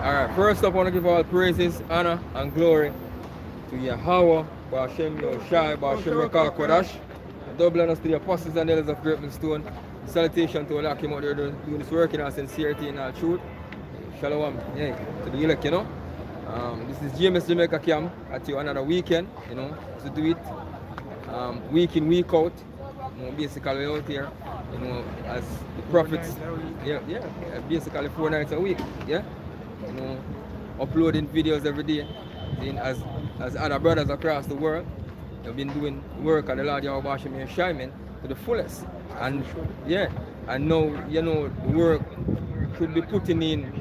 Alright, first up I want to give all praises, honor and glory to Yahweh, Ba'Shem Yoshai, Ba'Shem Rekal Kodash, double honors to the apostles and elders of Great Stone. Salutation to all that came out there doing this work in all sincerity and all truth. Shalom, yeah, to the elect, you know. This is James Jamaica Camp at you another weekend, you know, to do it week in, week out, you know, basically out here, you know, as the prophets, basically 4 nights a week, yeah, you know, uploading videos every day, as other brothers across the world have been doing work at the Lord Yahweh Ba'Shem Yeshai to the fullest, and yeah, and now, you know, the work should be putting in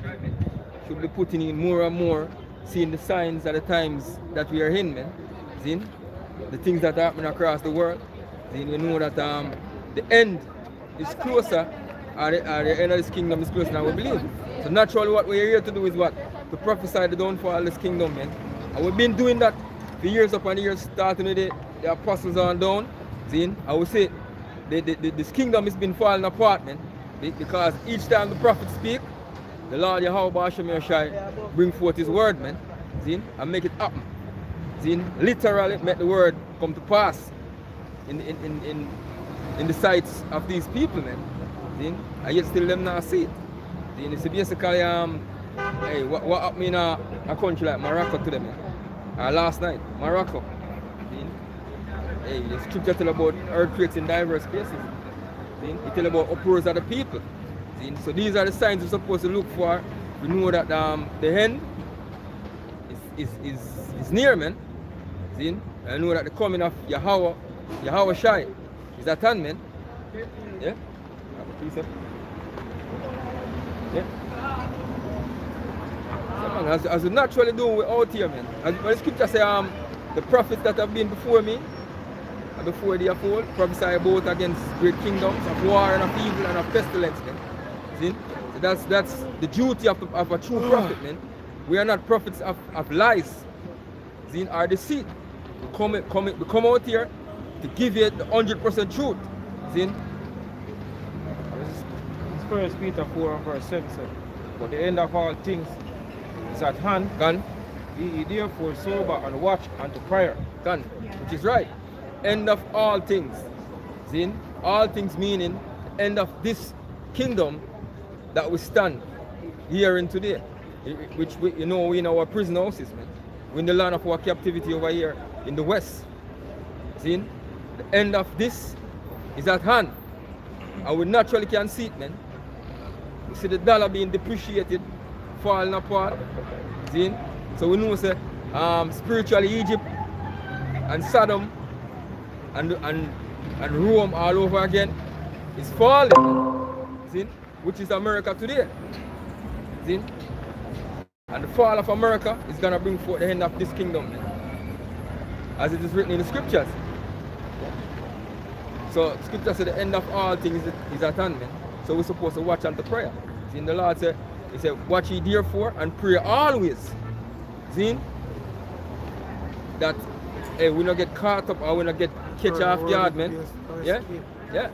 more and more, seeing the signs at the times that we are in, man. See? The things that are happening across the world. See? You know that the end is closer, or the end of this kingdom is closer than we believe. So naturally what we're here to do is what? To prophesy the downfall of this kingdom, man. And we've been doing that for years upon years, starting with the apostles on down. See? I would say this kingdom has been falling apart, man. Because each time the prophets speak, the Lord Yahweh Ba'Shem Yeshai bring forth his word, man. See? And make it happen. See? Literally make the word come to pass in the sights of these people, man. See? And yet still them not see it. See? It's basically hey, what happened in a country like Morocco to them, man. Last night, Morocco. See? Hey, the scripture tell about earthquakes in diverse places. See? It tell about uproars of the people. So these are the signs we're supposed to look for. We know that the end is near, man. See? I know that the coming of Yahweh Shai is at hand, man. Yeah? Yeah? So, man, as we naturally do, we're out here, man. As the scripture say, the prophets that have been before me, and before they are full, prophesy about against great kingdoms of war and of evil and of pestilence, man. See? So that's the duty of a true prophet, man. We are not prophets of lies, see, or deceit. We come out here to give you the 100% truth. See? It's 1 Peter 4 and verse 7 says, but the end of all things is at hand. Gone. Be ye therefore sober and watch unto prayer. Gone. Which is right. End of all things. See? All things meaning the end of this kingdom that we stand here in today, which we, you know, we in our prison houses, man. We're in the land of our captivity over here in the west. See? The end of this is at hand. And we naturally can see it, man. We see the dollar being depreciated, falling apart. See? So we know, say, spiritually Egypt and Sodom and Rome all over again is falling, man. See? Which is America today. See? And the fall of America is going to bring forth the end of this kingdom, man. As it is written in the scriptures. So scripture said the end of all things is at hand, man. So we're supposed to watch unto prayer. See? The Lord said, he said, watch ye therefore and pray always. See? That hey, we not get caught up or we not get catch off guard, man. Yeah? Yeah.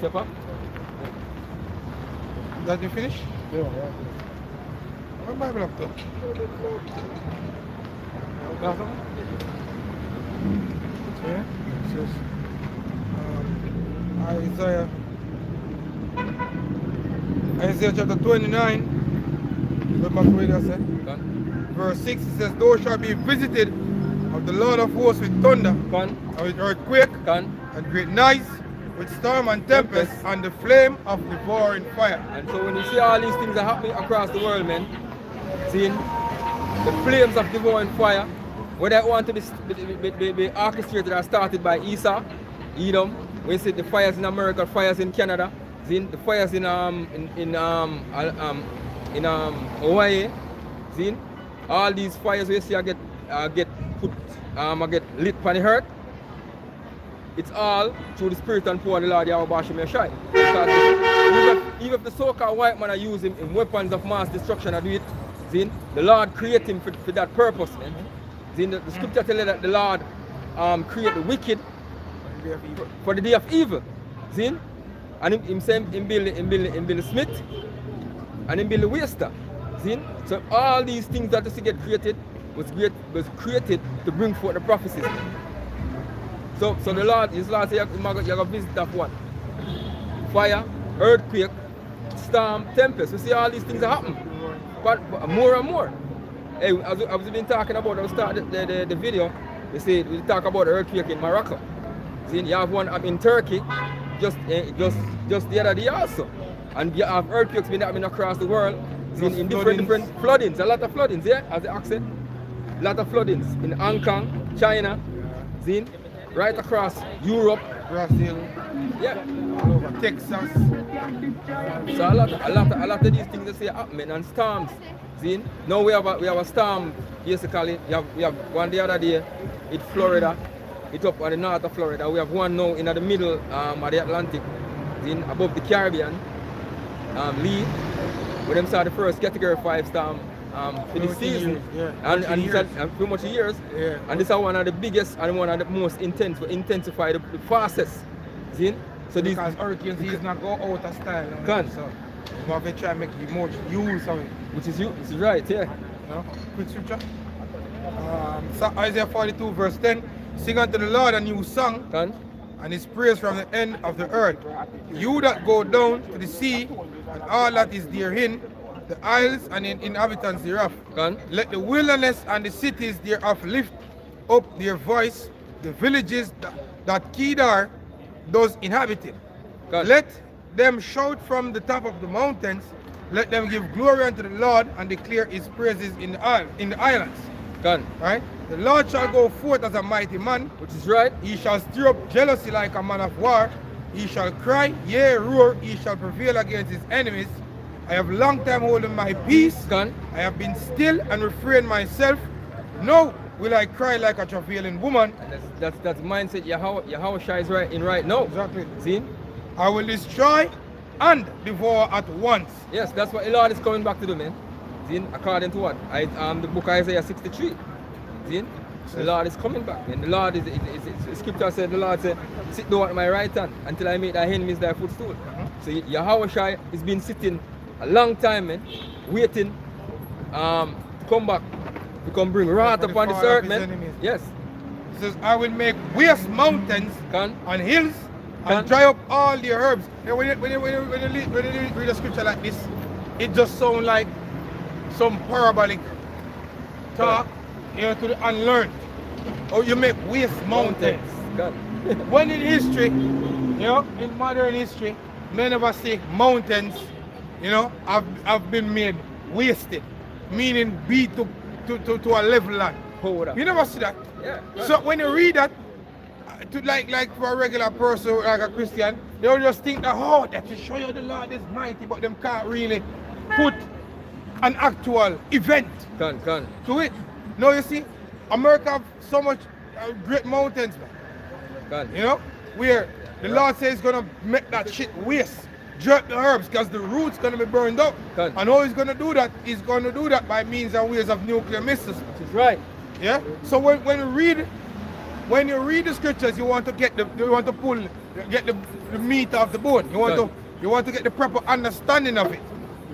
Papa? That you finish? Yeah. What Bible up there? Yeah. It says Isaiah chapter 29. Look back where it says. Verse 6 it says, thou shalt be visited of the Lord of hosts with thunder, and with earthquake, and great noise, with storm and tempest, and the flame of devouring fire. And so when you see all these things are happening across the world, man, seeing the flames of devouring fire, whether it want to be orchestrated or started by Esau, Edom, we see the fires in America, fires in Canada, seeing the fires in Hawaii, seeing all these fires we see get lit on the earth. It's all through the spirit and power of the Lord Yahweh Ba'Shem Yeshai. Because even if the so-called white man are using in weapons of mass destruction and do it, see, the Lord created him for that purpose, man. See, the scripture tells you that the Lord create the wicked for the day of evil. See? And him build the smith and then build the waster. See? So all these things that used to get created was created to bring forth the prophecies. So the Lord, his Lord said, you're going to visit that one. Fire, earthquake, storm, tempest. You see all these things are happening. But more and more. Hey, as I was been talking about, I was starting the video, they say we talk about the earthquake in Morocco. See, you have one up in Turkey just the other day also. And you have earthquakes been happening across the world. See, in different floodings, a lot of floodings, yeah, as the accent. A lot of floodings in Hong Kong, China, see, right across Europe, Brazil, yeah, all over Texas. So a lot of these things they say happening, and storms. See, now we have a storm basically. We have one the other day in Florida, it's up on the north of Florida. We have one now in the middle of the Atlantic, see, above the Caribbean, Lee, where them saw the first category 5 storm for this season, and pretty much years. Yeah. And this is one of the biggest and one of the most intense, intensify the fastest. See? So because hurricanes is not go out of style. So you have to try and make the most use of it. Which is right, yeah. No? Quick scripture. So Isaiah 42 verse 10. Sing unto the Lord a new song, and his praise from the end of the earth. You that go down to the sea, and all that is therein, the isles and the inhabitants thereof. Let the wilderness and the cities thereof lift up their voice, the villages that Kedar does inhabit it. Let them shout from the top of the mountains. Let them give glory unto the Lord and declare his praises in the islands. Right? The Lord shall go forth as a mighty man. Which is right. He shall stir up jealousy like a man of war. He shall cry, yea, roar. He shall prevail against his enemies. I have long time holding my peace. I have been still and refrained myself. No will I cry like a travailing woman. And that's the mindset Yahweh is right now. Exactly. See? I will destroy and devour at once. Yes, that's what the Lord is coming back to do, man. See? According to what? The book of Isaiah 63. See? The Lord is coming back. And the Lord is the scripture said, the Lord said, sit down at my right hand until I make thy enemies thy footstool. So Yahweh has been sitting a long time, man, waiting to come back, to come bring wrath upon this earth, man. Yes. He says, I will make waste mountains and hills and dry up all the herbs. You know, when you read a scripture like this, it just sounds like some parabolic talk, you know, to the unlearned. Or you make waste mountains. When in history, you know, in modern history, men of us say mountains, you know, have been made wasted, meaning be to a level land. You never see that. Yeah, so when you read that, like for a regular person, like a Christian, they'll just think that, oh, that to show you the Lord is mighty, but them can't really put an actual event to it. No, you see, America have so much great mountains, man. You know, where the Lord says he's gonna make that shit waste. Drop the herbs because the roots gonna be burned up. And how he's gonna do that? He's gonna do that by means and ways of nuclear missiles. That's right. Yeah. So when you read the scriptures, you want to get the meat of the bone. You want to get the proper understanding of it.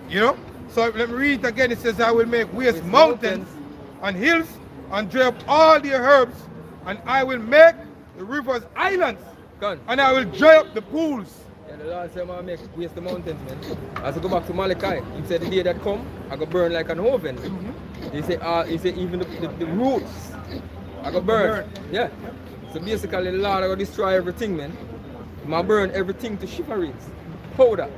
You know. So let me read it again. It says, I will make waste mountains and hills and dry up all the herbs, and I will make the rivers islands, and I will dry up the pools. The Lord said, I'm going to make waste the mountains, man. As I go back to Malachi, he said, the day that come, I go burn like an oven. He said, even the roots, I go burn. Yeah. So basically, the Lord I go destroy everything, man. I burn everything to shiveries, powder.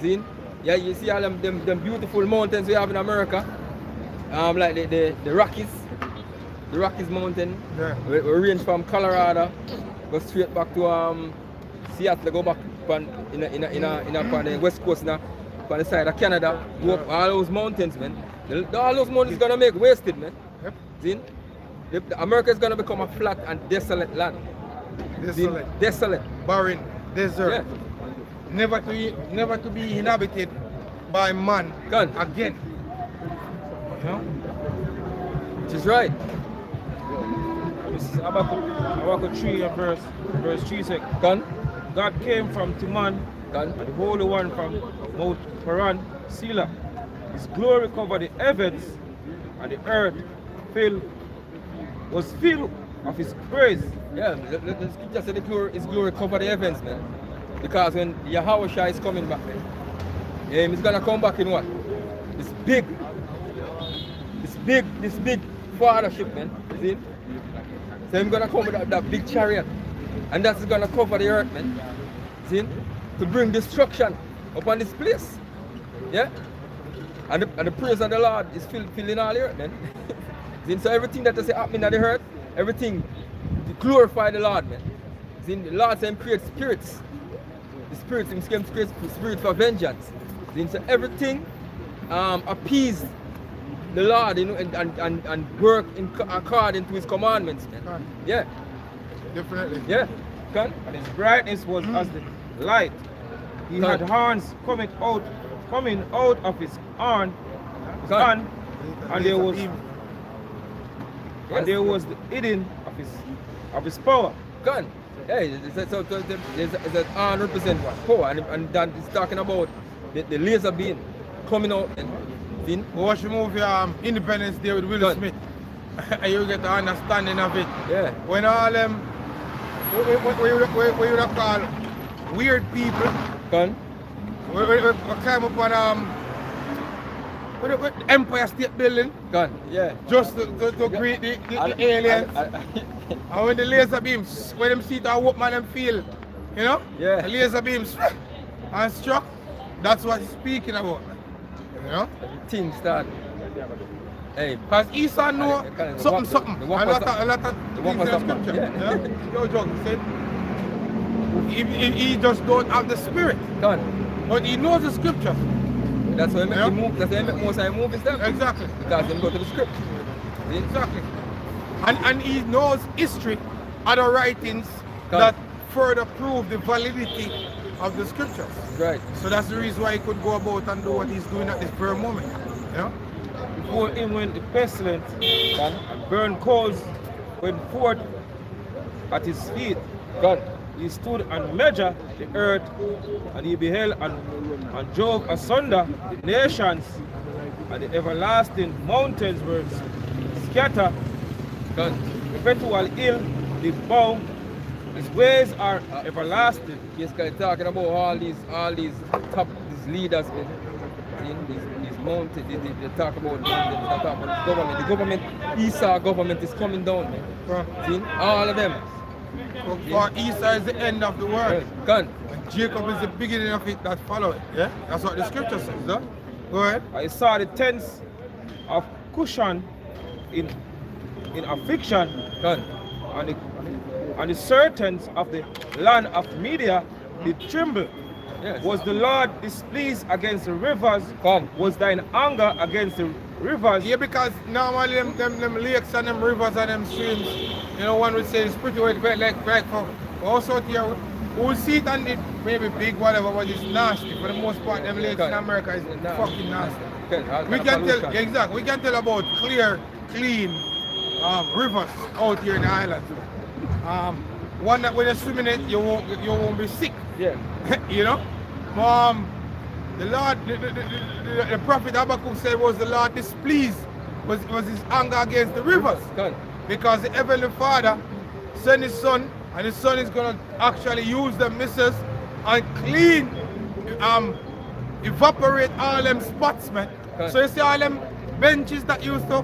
See? Yeah, you see all them beautiful mountains we have in America, like the Rockies. The Rockies mountain. Yeah. We range from Colorado, go straight back to Seattle, go back on the west coast now, on the side of Canada, go up all those mountains, man. All those mountains gonna make wasted, man. Yep. See? America is gonna become a flat and desolate land. Desolate. Barren, desert. Yeah. Never to be inhabited by man again. You know? Which is right. This is Habakkuk 3 and verse 3 says, God came from Timan, and the Holy One from Mount Paran, Selah. His glory covered the heavens, and the earth was filled of his praise. Yeah, the scripture said his glory covered the heavens, man. Because when Yahweh is coming back, man, he's gonna come back in what? This big fathership, man. You see? So he's gonna come with that big chariot. And that's gonna cover the earth, man. See? To bring destruction upon this place. Yeah? And the praise of the Lord is filling all the earth, man. See? So everything that is happening on the earth, everything to glorify the Lord, man. See? The Lord said him create spirits. The spirits, him came to create spirit for vengeance. See? So everything appease the Lord, you know, and work according to his commandments, man. Yeah. Definitely. Yeah. And his brightness was as the light. He had horns coming out of his horn, and there was the hidden of his power. Gun. Yeah, so there's horn represent what? Power, and that is talking about the laser beam coming out and watch the movie Independence Day with Will Smith. And you get the understanding of it. Yeah. When all them what you would call weird people we climb up on what Empire State Building. Yeah. Just to greet the aliens. And when the laser beams, when them see that woman them feel, you know? Yeah. The laser beams and struck, that's what he's speaking about. You know? Things start. Hey, because Esau know something. A lot of things in scripture. Yeah. Yo, John said he just don't have the spirit. But he knows the scripture. That's why he move. That's why he make most of move himself. Exactly. Because he go to the script. Exactly. And he knows history, other writings that further prove the validity of the scriptures. Right. So that's the reason why he could go about and do what he's doing at this very moment. You know? Before him went the pestilence, and burned coals went forth at his feet. He stood and measured the earth, and he beheld and drove asunder the nations, and the everlasting mountains were scattered. Perpetual hill did bow. His ways are everlasting. Yes, because talking about all these leaders in these mountains, they talk about the government. The government, Esau government is coming down, man. See? All of them. For Esau is the end of the world. And Jacob is the beginning of it that follow it. Yeah? That's what the scripture says, huh? Go ahead. I saw the tents of Cushan in affliction, and the certains of the land of Media did tremble. Yes. Was the Lord displeased against the rivers? Was thine anger against the rivers? Yeah, because normally them lakes and them rivers and them streams, you know, one would say it's pretty wet, like for also here, we'll see it and it may be big, whatever, but it's nasty. For the most part, them lakes in America is fucking nasty. We can tell, exactly, we can tell about clear, clean rivers out here in the island. One that when you swim in it, you won't be sick. Yeah. You know? The Lord, the prophet Habakkuk said was the Lord displeased, was his anger against the rivers. Because the Heavenly Father sent his son, and his son is going to actually use the missiles and clean, evaporate all them spots, man. So you see all them benches that used to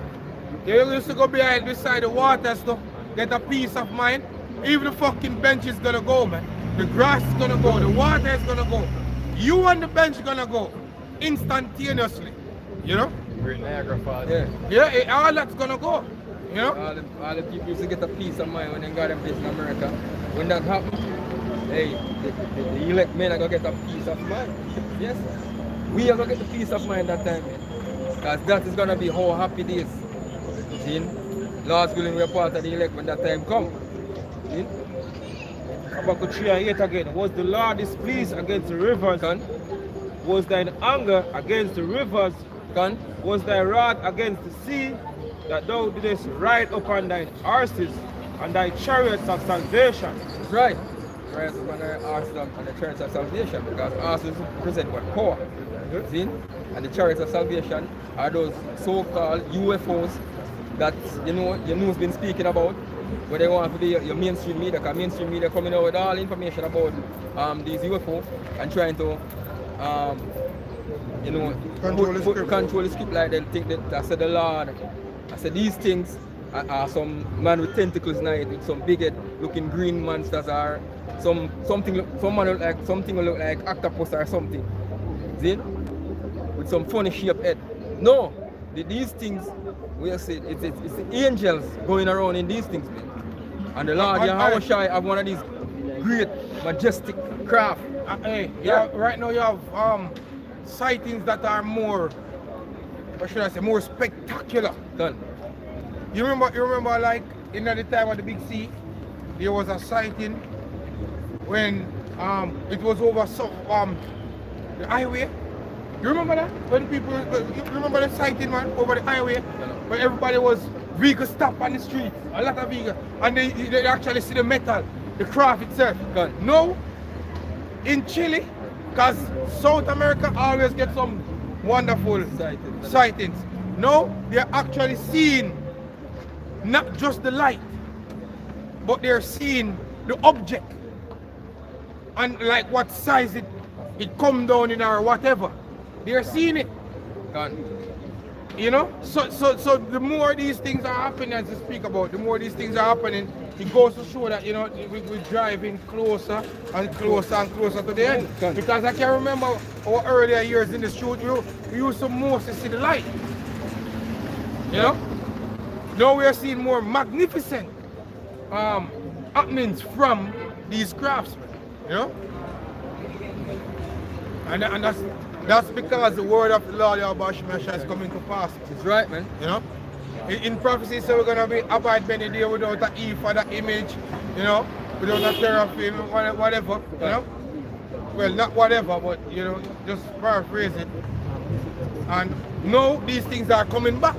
go beside the waters to get a peace of mind. Even the fucking bench is gonna go, man. The grass is gonna go, the water is gonna go. You and the bench is gonna go instantaneously. You know? Niagara Falls. Yeah. Yeah, all that's gonna go. You know? All the people used to get a peace of mind when they got them place in America. When that happened, hey, the elect men are gonna get a peace of mind. Yes. We are gonna get the peace of mind that time, man. Because that is gonna be how happy days. See? Lord's willing, we are part of the elect when that time comes. Habakkuk 3:8 again. Was the Lord displeased against the rivers? Was thine anger against the rivers? Was thy wrath against the sea, that thou didst ride upon thine horses and thy chariots of salvation? That's right. Ride upon thy horses and the chariots of salvation, because horses represent what? Power. See? and the chariots of salvation are those so-called UFOs that you know has been speaking about, where they want to be your mainstream media, because mainstream media coming out with all information about these UFO and trying to you know control the script, like they think that I said the Lord. I said these things are some man with tentacles in it, with some big head looking green monsters, or something will look like octopus or something. See? With some funny shaped head. No, these things we are saying it's the angels going around in these things, man. And the Lord Yahweh Shai have one of these great majestic craft. Right now you have sightings that are more, what should I say, more spectacular. Done. You remember like in the time of the Big Sea, there was a sighting when it was over the highway. You remember that? When people, you remember the sighting, man, over the highway, where everybody was vehicles stopped on the street, a lot of vehicles, and they actually see the metal, the craft itself. No, in Chile, because South America always gets some wonderful sightings. No, they're actually seeing not just the light, but they're seeing the object and like what size it come down in or whatever. They're seeing it. You know, so the more these things are happening, as you speak about, the more these things are happening, it goes to show that, you know, we're driving closer and closer and closer to the end. Because I can remember our earlier years in the shoot, we used to mostly see the light. You know? Now we are seeing more magnificent happenings from these craftsmen. You know? And that's because the word of the Lord Yahweh is coming to pass. It's right, man. You know? In prophecy, so we're going to be abide many days without an E for the image, you know, without a teraphim, whatever, you know? Well, not whatever, but, you know, just paraphrase it. And now these things are coming back.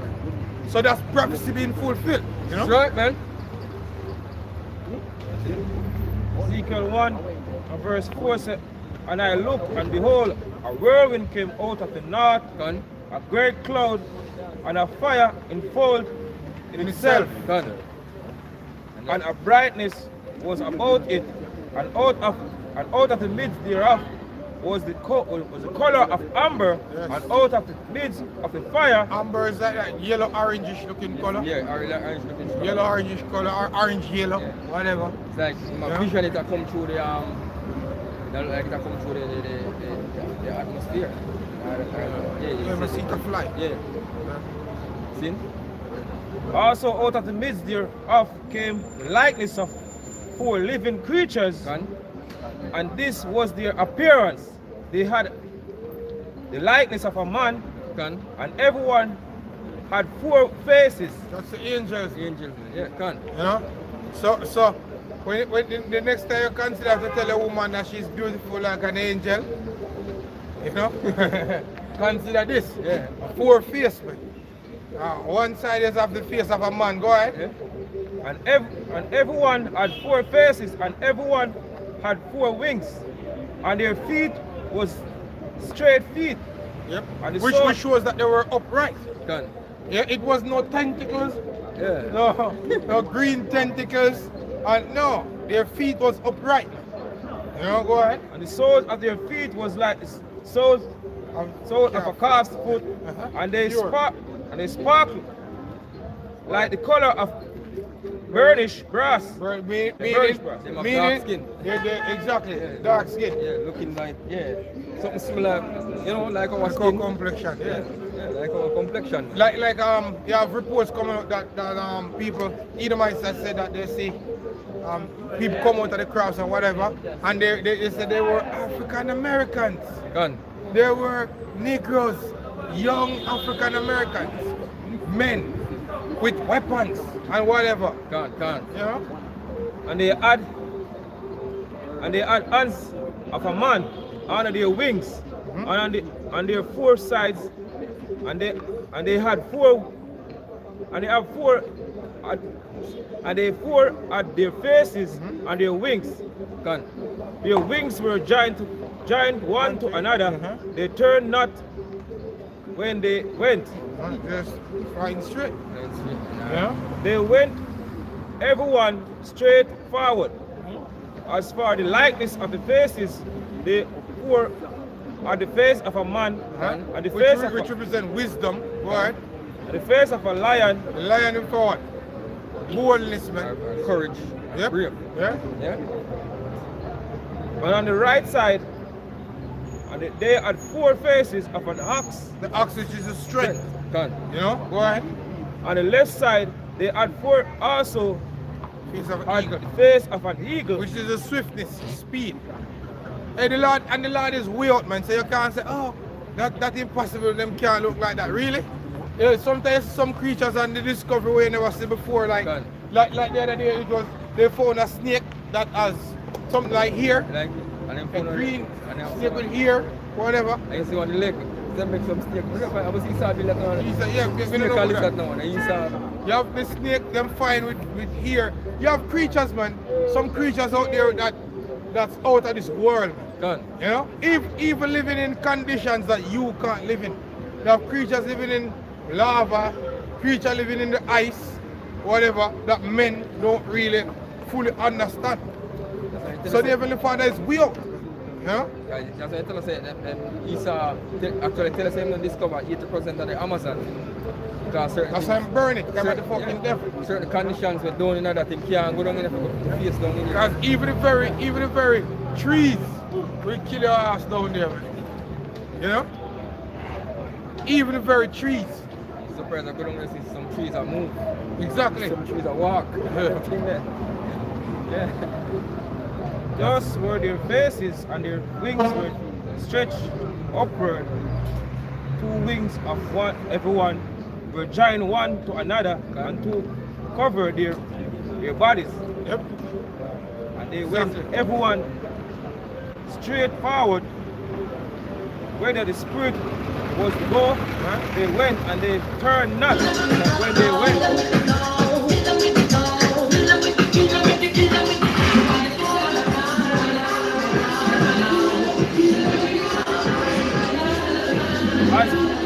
So that's prophecy being fulfilled, you know? That's right, man. Ezekiel 1 and verse 4 said, and I looked, and behold, a whirlwind came out of the north, a great cloud, and a fire enfolded in itself. And a brightness was about it, and out of the midst thereof was the color of amber, and out of the midst of the fire. Amber is like that yellow orangish looking color. Yeah, orange looking color. Yellow orangish color, or orange yellow, whatever. It's like my vision it come through the the atmosphere. Yeah, seat of light. Yeah. See? Also out of the midst thereof came the likeness of 4 living creatures, and this was their appearance. They had the likeness of a man, and everyone had 4 faces. That's the angels. Angels, yeah, You know? So when the next time you consider to tell a woman that she's beautiful like an angel, you know, consider this. Yeah. 4 faces. One side is of the face of a man. Go ahead. Yeah. And everyone had 4 faces, and everyone had 4 wings, and their feet was straight feet. Yep. And which shows that they were upright. Yeah, it was no tentacles. Yeah. No green tentacles. And no, their feet was upright. You know, go ahead. And the soles of their feet was like soles of a calf's foot, and they sparkle like the color of burnished brass. Meaning dark skin. Exactly, dark skin. Yeah, looking like, something similar, you know, like our skin. Complexion. Yeah, like our complexion. Like you have reports coming out that people, Edomites that said that they see people come out of the crowds and whatever, and they said they were African Americans. They were Negroes, young African Americans, men with weapons and whatever. You know? And they had hands of a man under their wings, and on their 4 sides, and they had 4, and they have 4, and they 4 at their faces and their wings. Their wings were joined one to another. They turned not when they went. Just flying straight. Yeah. They went, everyone straight forward. As for the likeness of the faces, they were at the face of a man, and the face of which represent wisdom, right? The face of a lion. The lion in forward. Boldness, man. Courage. Yep. Brave. Yeah. Yeah. But on the right side, and they had 4 faces of an ox. The ox which is the strength. Can. You know? Go ahead. On the left side, they had 4 also Face of an eagle. the face of an eagle. Which is the swiftness, speed. Hey, the Lord is way out, man. So you can't say, oh, that impossible, them can't look like that. Really? Yeah, sometimes some creatures on the discovery we never seen before, like the other day, they found a snake that has something like here, Like, and then a green snake with here, whatever. And you see on the lake, they make some snake. I was inside the lake now. He said, yeah, we Snake don't know call that. that now. And you saw. You have the snake, them fine with here. You have creatures, man. Some creatures out there that's out of this world. Can. You know? Even living in conditions that you can't live in. You have creatures living in lava, creatures living in the ice, whatever, that men don't really fully understand. So the Heavenly Father is weird. You know? That's why I tell us that Esau actually tell us him to discover 80% of the Amazon. Because That's why I'm burning. I'm at the fucking devil. Certain conditions we don't know that thing can't go down in the face down in Because even the very trees will kill your ass down there, man. You know? Even the very trees. Surprised I go down there and see some trees are move. Exactly. Some trees are walk. Yeah. Thus were their faces, and their wings were stretched upward. 2 wings of everyone were joined one to another, and to cover their bodies. Yep. And they went, everyone straight forward. Whether the spirit was to go, they went, and they turned not when they went.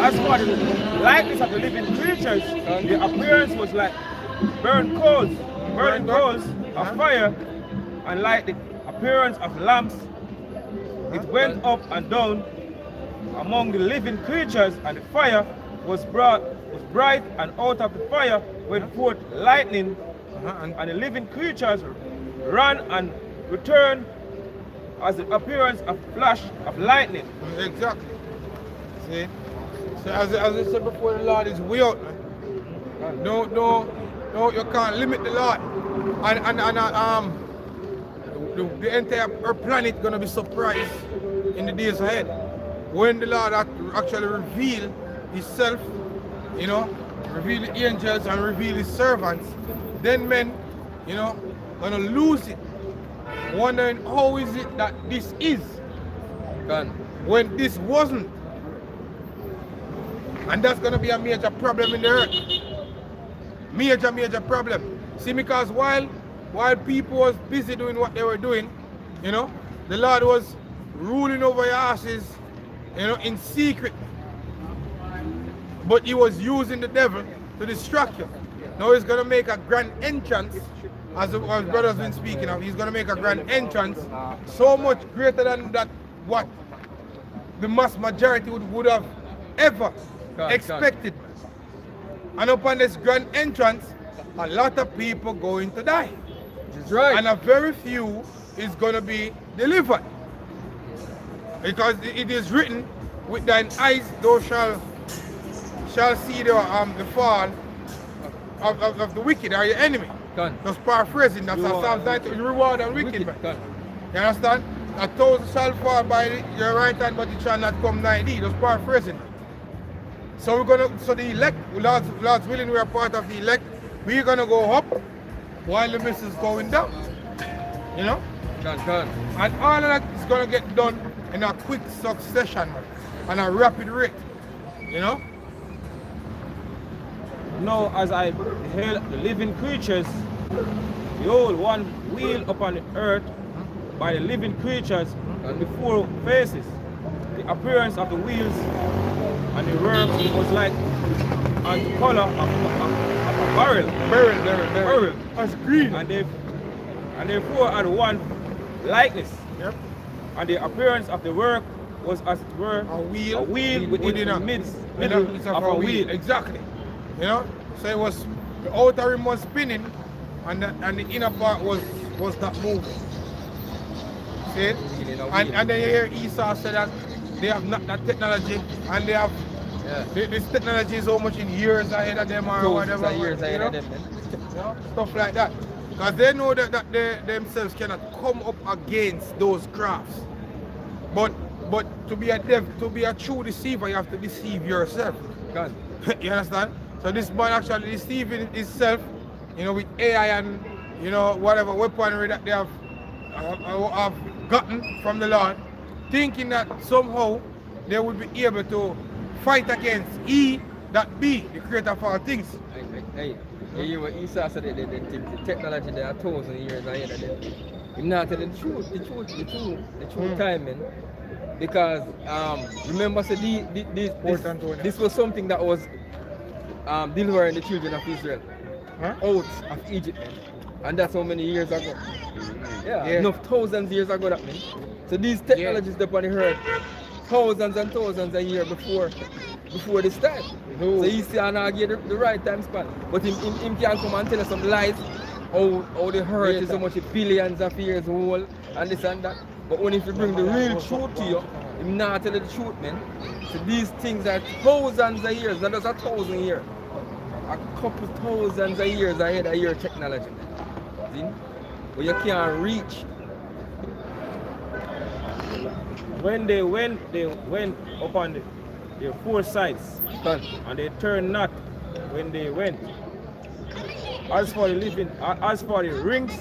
As for the likeness of the living creatures, the appearance was like burning coals of fire, and like the appearance of lamps. It went up and down among the living creatures, and the fire was bright, and out of the fire went forth lightning, and the living creatures ran and returned as the appearance of flash of lightning. Exactly. See? So as I said before, the Lord is way out, man. No, you can't limit the Lord. And the entire planet gonna be surprised in the days ahead. When the Lord actually reveal himself, you know, reveal the angels and reveal his servants, then men, you know, gonna lose it. Wondering how is it that this is when this wasn't. And that's going to be a major problem in the earth. Major problem. See, because while people was busy doing what they were doing, you know, the Lord was ruling over your asses, you know, in secret. But he was using the devil to distract you. Now he's going to make a grand entrance, as our brother's been speaking of. He's going to make a grand entrance so much greater than that what the mass majority would have ever expected. And upon this grand entrance, a lot of people going to die. That's right. And a very few is going to be delivered. Because it is written, with thine eyes thou shall see the fall of the wicked or your enemy. Just paraphrasing, that's a Psalm 90, reward and wicked. You understand? 1,000 shall fall by your right hand, but it shall not come nigh thee. Just paraphrasing. So the elect, Lord's willing, we are part of the elect. We're gonna go up while the mist is going down. You know? And all of that is gonna get done in a quick succession, and a rapid rate. You know? Now, as I beheld the living creatures, behold, one wheel upon the earth by the living creatures and the 4 faces. The appearance of the wheels And the work was like on the color of a barrel. Barrel. That's green. And they four had one likeness. Yep. And the appearance of the work was as it were A wheel within the middle of a wheel. Exactly. You know? So it was, the outer rim was spinning and the inner part was not moving. See it? And then you hear Esau say that they have not that technology and they have this technology is so much in years ahead of them or whatever. Years ahead of them, You know? Stuff like that. Because they know that they themselves cannot come up against those crafts. But to be a true deceiver, you have to deceive yourself. God. You understand? So this man actually deceiving himself, you know, with AI and, you know, whatever weaponry that they have gotten from the Lord, thinking that somehow they will be able to fight against He that be the creator of all things. Hey, you hear what Esau said, the technology they are 1,000 years ahead of them. He's not telling the true timing. Because remember, so this was something that was delivering the children of Israel out of Egypt. And that's how many years ago. Yeah. Enough thousands of years ago that means. So these technologies up on the earth thousands and thousands of years before this time. So he still not get the right time span. But him can come and tell us some lies, how the earth is so much billions of years old and this and that. But when if you bring the real truth to you, him not tell you the truth, man. So these things are thousands of years, not just 1,000 years. A couple thousands of years ahead of your technology. See? But you can't reach. When they went upon the four sides and they turned not when they went. As for the rings,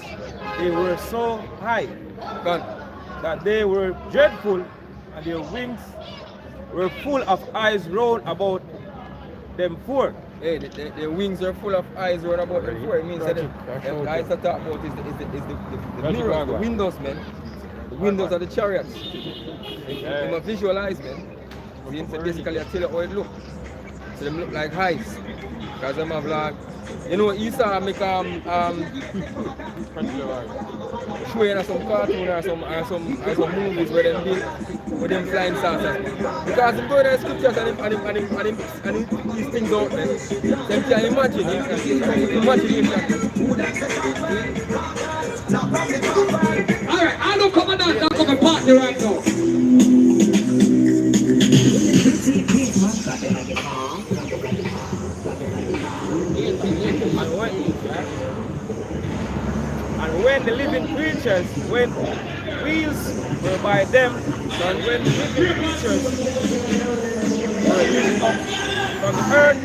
they were so high that they were dreadful, and their wings were full of eyes round about them four. Hey, the wings are full of eyes round about them four. It means that the eyes I talk about is the mirrors, the windows, man. The windows of the chariots. You must visualize, man. So basically I tell you how it look. So them look like eyes. Because them have like, you know, Esau make showing us some cartoon or some movies where them build with them flying saucers. Because them go to the scriptures and these things out there. Them can imagine Alright, I don't come and not come and party right now. And when the living creatures, when wheels were by them, and when the living creatures were lifted up from the earth,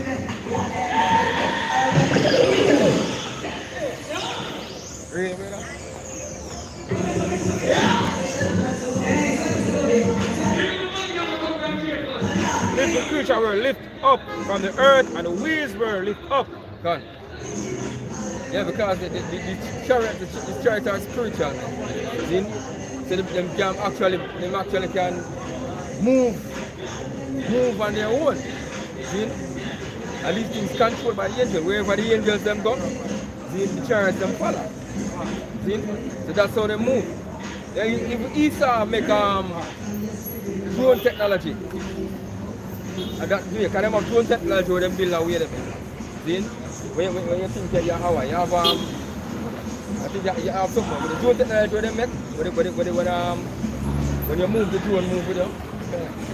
living creatures were lifted up from the earth, and the wheels were lifted up. Gone. Yeah, because the chariots are spiritual. See? So them can actually can move on their own. See? And these things controlled by the angels. Wherever the angels them go, see, the chariots them follow. See? So that's how they move. Yeah, if Esau make drone technology, and that way, because they have drone technology where they build a way them. See? When you think that you have I think you have something with the drone technology where they make, when you move the drone, move with them.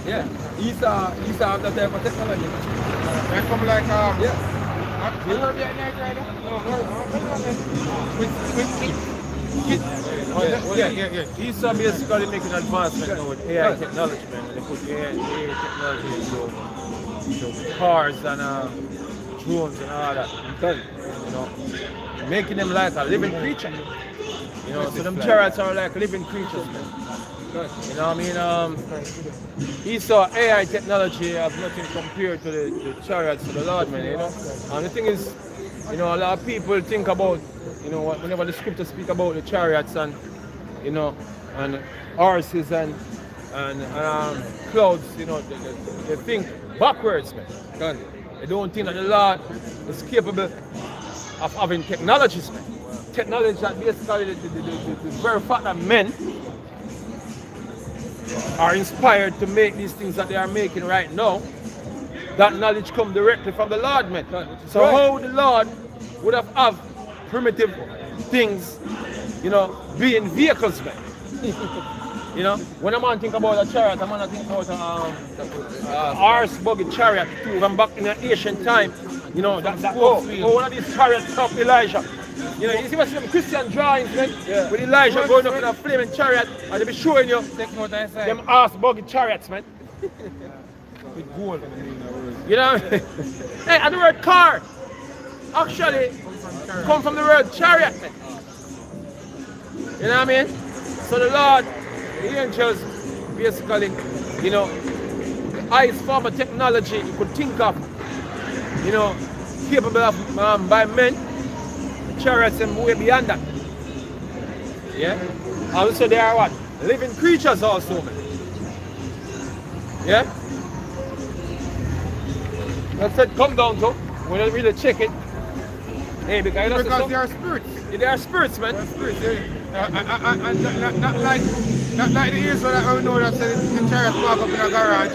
Yeah, Esau have that type of technology. They come like Esau basically making advancement now with AI technology, man. They put AI technology into cars and drones and all that. You know, making them like a living creature. You know, so them chariots are like living creatures, man. You know what I mean? Esau AI technology has nothing compared to the chariots of the Lord, man, you know. And the thing is, you know, a lot of people think about, you know, whenever the scriptures speak about the chariots and, you know, and horses and and clouds, you know, they think backwards, man. They don't think that the Lord is capable of having technologies, man. Technology that basically the very fact that men are inspired to make these things that they are making right now, that knowledge comes directly from the Lord, man. So how the Lord would have primitive things, you know, being vehicles, man. You know, when a man think about a chariot, a man think about a horse buggy chariot too. From back in the ancient time, you know, one of these chariots of Elijah. You know, you see what some Christian drawings, man, with Elijah going up in a flaming chariot, and they be showing you them horse buggy chariots, man. With gold. You know, hey, and the word car actually come from the word chariot, man. You know what I mean? So the Lord, the angels, basically, you know, the highest form of technology you could think of, you know, capable of by men, the chariots and way beyond that. Yeah? Also they are what? Living creatures also, man. Yeah? That's said come down to, when you really check it. Hey, because they are spirits. They are spirits, man. They are spirits, and not like the years that we know that the chariot park up in a garage.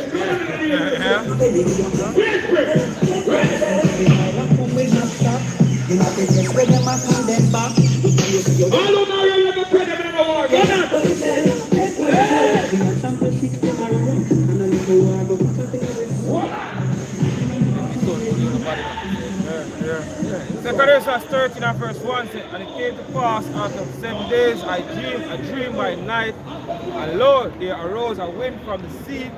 Zechariah 13 and verse 1 said, and it came to pass after 7 days I dreamed a dream by night, and lo, there arose a wind from the sea,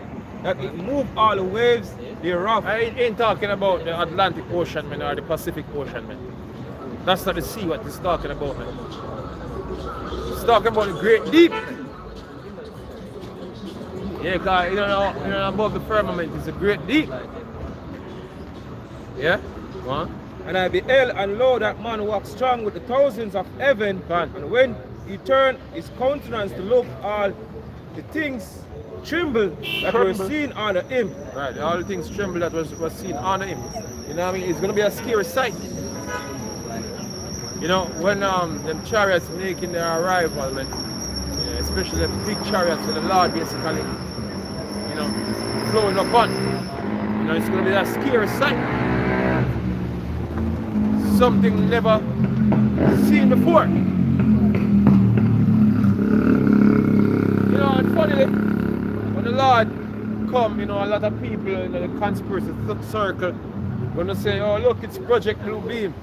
that it moved all the waves thereof. I ain't talking about the Atlantic Ocean, man, or the Pacific Ocean, man. That's not the sea what it's talking about, man. It's talking about the great deep. Yeah, because you know above the firmament is a great deep. Yeah? Go on. And I beheld, and lo, that man walked strong with the thousands of heaven. And when he turned his countenance to look, all the things trembled that were seen under him. Right, all the things trembled that was seen under him. You know what I mean? It's going to be a scary sight. You know, when them chariots making their arrival, man, yeah, especially the big chariots with the Lord basically, you know, flowing upon. You know, it's going to be a scary sight. Something never seen before. You know, and funnily, when the Lord come, you know, a lot of people in the conspiracy circle gonna say, oh look, it's Project Blue Beam.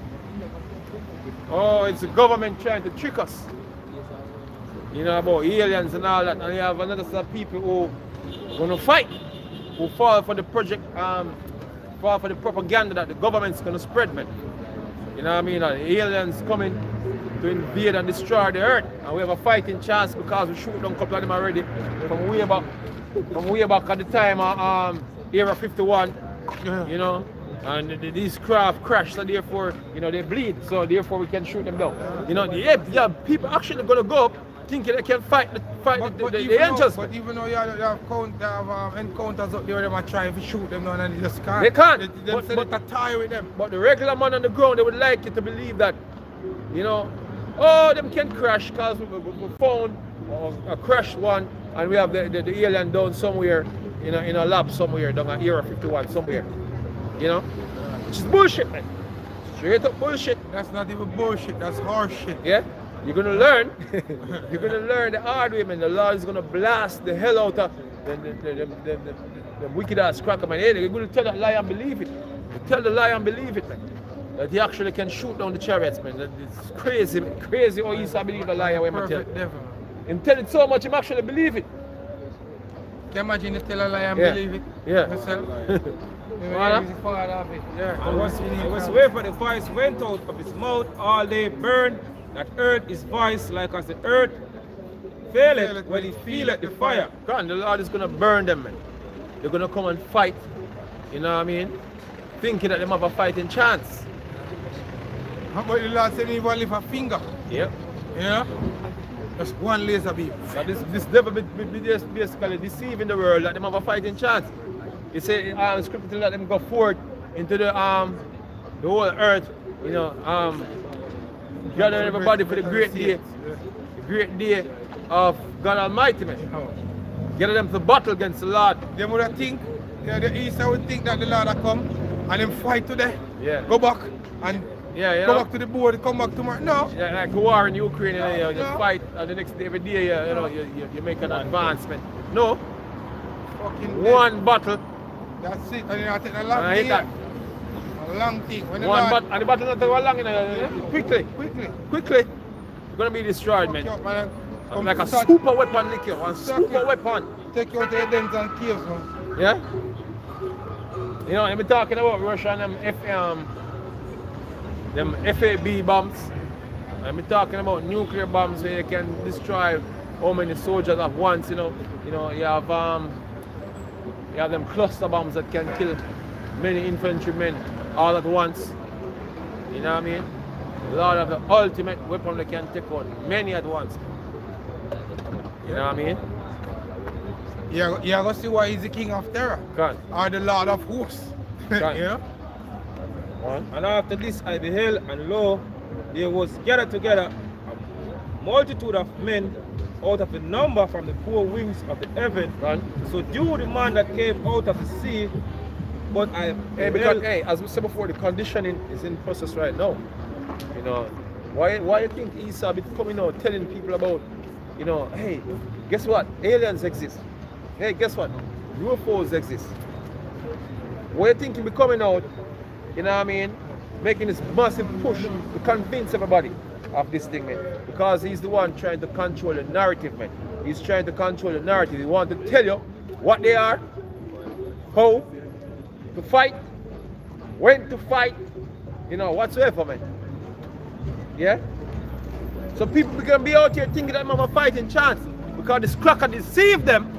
Oh, it's the government trying to trick us. You know, about aliens and all that. And you have another set of people who gonna fight, who fall for the project, fall for the propaganda that the government's gonna spread, man. You know what I mean? The aliens coming to invade and destroy the earth, and we have a fighting chance because we shoot down a couple of them already from way back at the time Era 51. You know, and these craft crash, so therefore, you know, they bleed, so therefore we can shoot them down. You know, yeah, people actually gonna go up thinking they can fight the angels. But even though you have encounters up there, they might try to shoot them down and they just can't. They can't. They tie with them. But the regular man on the ground, they would like you to believe that, you know, oh, them can crash because we found a crashed one, and we have the alien down somewhere, in a lab somewhere, down at Era 51 somewhere. You know? Which is bullshit, man. Straight up bullshit. That's not even bullshit, that's horse shit. Yeah? You're gonna learn. You're gonna learn the hard way, man. The Lord is gonna blast the hell out of the wicked ass cracker, man. They're gonna tell that lie and believe it. Tell the lie and believe it, man. That he actually can shoot down the chariots, man. It's crazy, man. Crazy how he used to believe a lie when I tell. And tell it so much, him actually believe it. Can you imagine you tell a lie and believe it? Yeah. And whatsoever the voice went out of his mouth, all they burned. That earth is voice, like as the earth faileth when he feeleth the fire. God, the Lord is going to burn them, man. They're going to come and fight, you know what I mean? Thinking that they have a fighting chance. How about the Lord said he will lift a finger? Yep. Yeah? Just one laser beam. Now this devil be just basically deceiving the world that them have a fighting chance. He say scripture to let them go forth into the whole earth, you know, gathering everybody for the great day. The great day of God Almighty, man. Gather them to battle against the Lord. They would think, the East would think that the Lord will come and them fight today. Yeah. Go back and yeah, go back to the board, come back tomorrow. No. Yeah, like the war in Ukraine, you fight, and the next day, every day, you know, you make an advancement. No. Fucking one battle. That's it. And you take a long hit that. A long thing. When One battle, and the battle not take long, you know, quickly. You're going to be destroyed, man. Like a super weapon, lick you. One super weapon. Take you out to the dens and caves, man. Yeah? You know, I'm talking about Russia and them FAB bombs. I'm talking about nuclear bombs where you can destroy how many soldiers at once, you know. You know, you have them cluster bombs that can kill many infantrymen all at once. You know what I mean? The Lord have the ultimate weapon that can take out many at once. You know what I mean? You're going to see why he's the king of terror. God. Or the Lord of hosts. You know? And after this I beheld, and lo, there was gathered together a multitude of men out of the number from the four wings of the heaven. So do the man that came out of the sea. But I because as we said before, the conditioning is in process right now. You know, why you think Esau be coming out telling people about, you know, hey, guess what? Aliens exist. Hey, guess what? UFOs exist. Why you think he be coming out, you know what I mean, making this massive push to convince everybody of this thing, man? Because he's the one trying to control the narrative, man. He's trying to control the narrative. He wants to tell you what they are, how to fight, when to fight, you know, whatsoever, man. Yeah? So people are gonna be out here thinking that I'm a fighting chance because this cracker deceived them,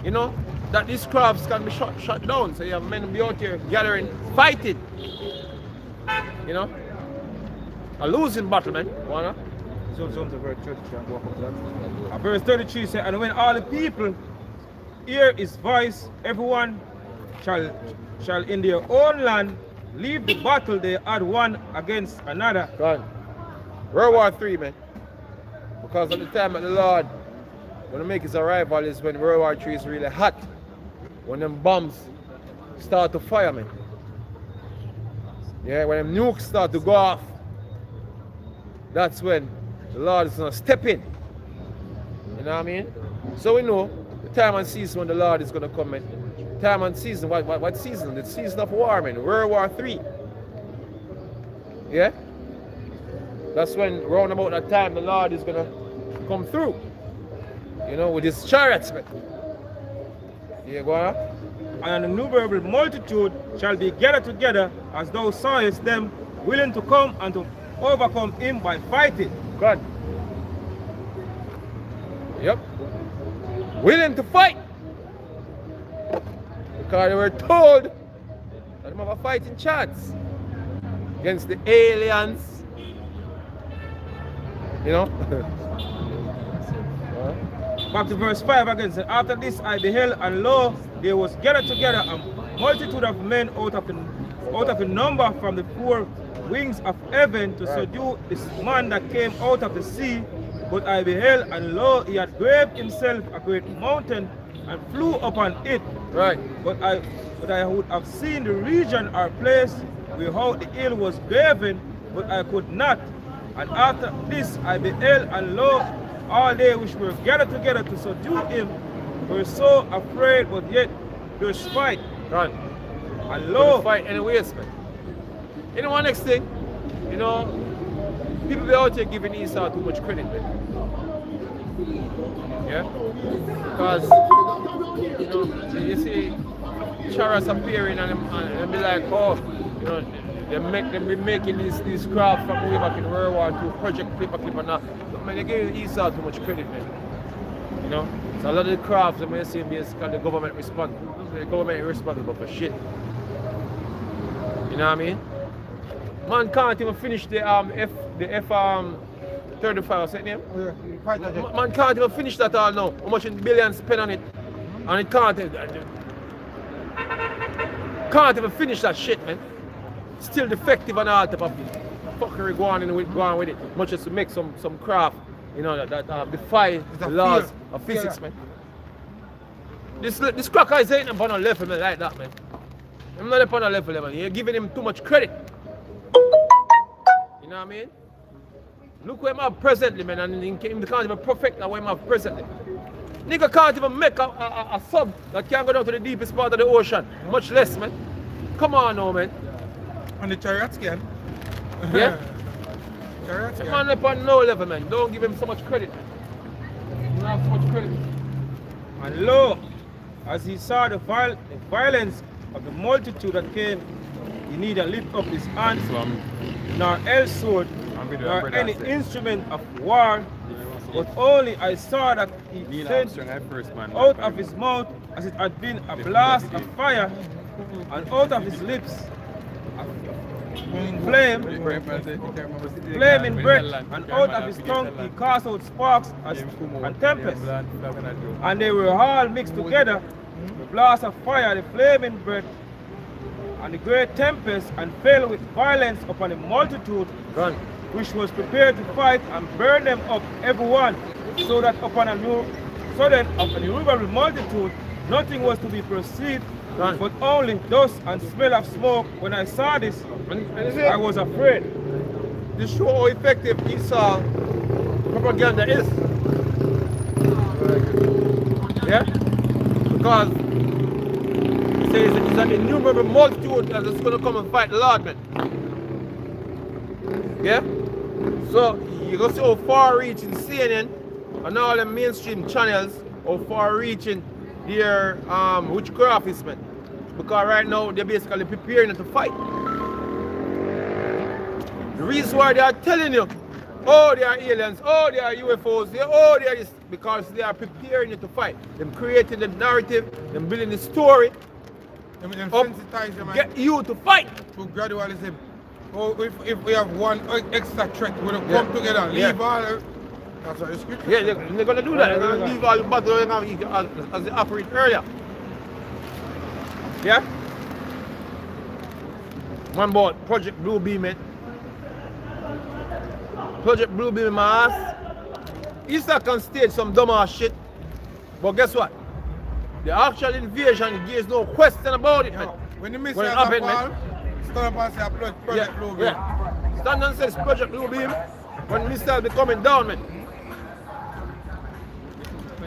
you know, that these crafts can be shut down. So you have men be out here gathering, fighting, you know, a losing battle, man. Wanna? Verse 33 says, and when all the people hear his voice, everyone shall in their own land leave the battle they had one against another. God. World War III, man. Because at the time that the Lord when he make his arrival is when World War III is really hot. When them bombs start to fire, man. Yeah, when them nukes start to go off, that's when the Lord is gonna step in. You know what I mean? So we know the time and season when the Lord is gonna come, man. Time and season, what season? The season of war, man. World War III. Yeah? That's when round about that time the Lord is gonna come through. You know, with his chariots, man. Yeah, go on. And an innumerable multitude shall be gathered together as thou sawest them, willing to come and to overcome him by fighting. God. Yep. Willing to fight. Because they were told that they have a fighting chance against the aliens. You know? Back to verse 5 again. So after this I beheld, and lo, there was gathered together a multitude of men out of the number from the four wings of heaven to subdue this man that came out of the sea. But I beheld, and lo, he had graved himself a great mountain and flew upon it. Right. But I would have seen the region or place where how the hill was graven, but I could not. And after this I beheld, and lo, all they which were gathered together to subdue him were so afraid, but yet they spite. Right. And lo, fight anyways, man. You know one next thing, you know, people be out here giving Esau too much credit, man. Yeah? Because, you know, you see chariots appearing and be like, oh, you know, they be making these craft from way back in World War II, Project Clipper and that. But man, they give Esau too much credit, man. You know? So a lot of the crafts, I mean, see basically the government responsible. The government is responsible for shit. You know what I mean? Man can't even finish the 35, what's that name? Oh, yeah. Fighter jet. Man can't even finish that all now. How much in billions spent on it? And it can't even finish that shit, man. Still defective and all type of fuckery going with it. Much as to make some craft, you know, that defy the laws of physics, man. This cracker is ain't upon a level, man, like that, man. I'm not upon a level, man. You're giving him too much credit. You know what I mean? Look where I'm at presently, man, and he can't even perfect that way I'm at presently. Nigga can't even make a sub that can go down to the deepest part of the ocean, much less, man. Come on now, man. And the chariots can. Yeah? Chariots The can. man up on no level, man. Don't give him so much credit. You don't have so much credit. And lo, as he saw the violence of the multitude that came, he neither lift up his hands, nor else sword, nor any instrument of war, but only I saw that he sent out of his mouth as it had been a blast of fire, and out of his lips flaming breath, and out of his tongue he cast out sparks and tempests, and they were all mixed together, the blast of fire, the flaming breath, and the great tempest, and fell with violence upon the multitude which was prepared to fight, and burn them up every one, so that upon a innumerable multitude nothing was to be perceived, but only dust and smell of smoke. When I saw this, I was afraid. This show how effective Esau propaganda is. Yeah? Because it says it's an innumerable multitude that is going to come and fight the Lord, man. Yeah? So you go see how far reaching CNN and all the mainstream channels, how far reaching their witchcraft is, man. Because right now they're basically preparing to fight. The reason why they are telling you, oh, they are aliens, oh, they are UFOs, oh, they are this, because they are preparing you to fight. They're creating the narrative, they're building the story, sensitize them, get you to fight. To gradualism. Oh, if we have one extra threat, we're going to come together, leave all. That's what the scripture. Yeah, they're going to do that. They're going to leave all the battle as they operate earlier. Yeah? One boy, Project Blue Beam, man. Project Blue Beam, my ass. Easter can stage some dumb ass shit. But guess what? The actual invasion gives no question about it, man. When the missiles fall, stand up and say Project Blue Beam. Yeah. Stand and say it's Project Blue Beam when missiles be coming down, man.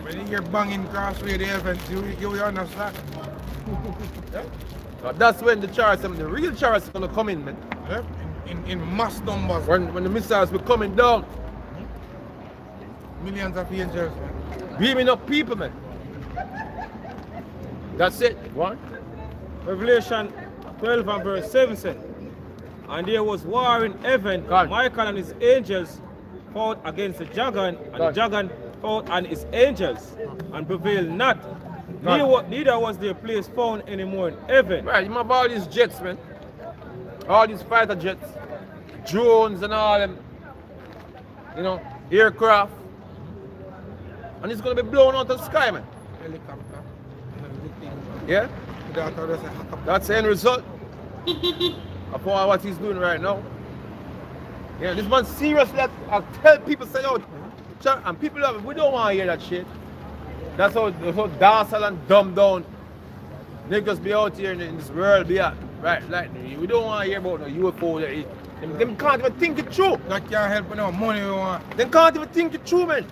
When you hear banging crossway the heavens, you understand. Yeah. So that's when the real chariots are gonna come in, man. Yeah. In mass numbers. When the missiles be coming down. Millions of angels, man. Beaming up people, man. That's it. One. Revelation 12 and verse 7 said, and there was war in heaven, Michael and his angels fought against the dragon, and the dragon fought and his angels, and prevailed not. Neither was their place found anymore in heaven. Right, you remember all these jets, man. All these fighter jets, drones and all them, you know, aircraft. And it's gonna be blown out of the sky, man. Helicopter. Yeah? That's the end result of what he's doing right now. Yeah, this man seriously, I tell people, say, oh, and people love it. We don't want to hear that shit. That's how docile and dumbed down niggas be out here in this world be at. Right, like, we don't want to hear about no UFO. Them can't even think it through. That can't help with no money we want. They can't even think it through, man.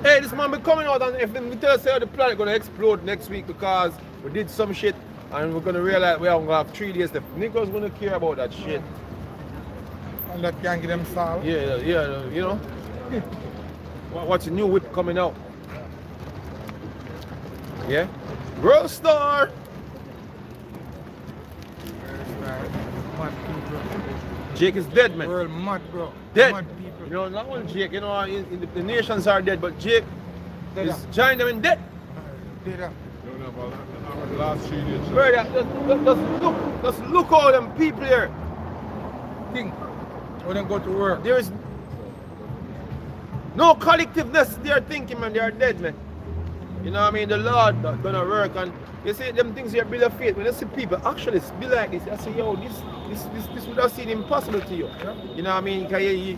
Hey, this man be coming out and if we tell us the planet gonna explode next week because we did some shit and we're gonna realize we are gonna have 3 days left. Niggas gonna care about that shit. And that can get them solved. Yeah, you know. What's a new whip coming out? Yeah? World Star! Mad people. Jake is dead, man. World mad, bro. Dead. Mad people. You know, not only Jake, you know, the nations are dead, but Jake is joining them in death. Dead. Brother, just look all them people here. think when they go to work. There is no collectiveness. They are thinking, man. They are dead, man. You know what I mean? The Lord gonna work, and you see them things here build a faith. When you see people actually be like this, I say, yo, this would have seemed impossible to you. Yeah. You know what I mean?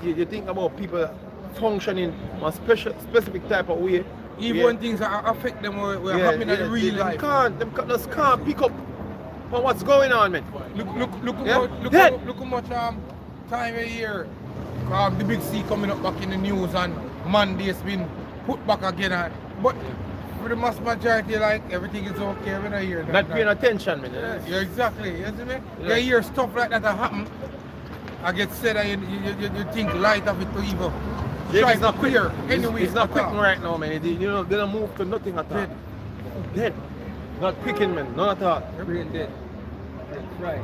You think about people functioning on specific type of way. Even when things affect them, we're happening in real life. Them just can't pick up on what's going on, man. Look Yeah. how much time a year. The big C coming up back in the news and Monday's been put back again. But for the mass majority, like everything is okay when I hear that. Not paying attention, man. Yeah, exactly. You see me? Yeah. You hear stuff like that happen. I get said and you think light of it to evil. Yeah, it's not clear. Anyway, it's not quick right now, man. They don't move to nothing at all. Dead. Not picking, man. None at all. Brain dead. Right.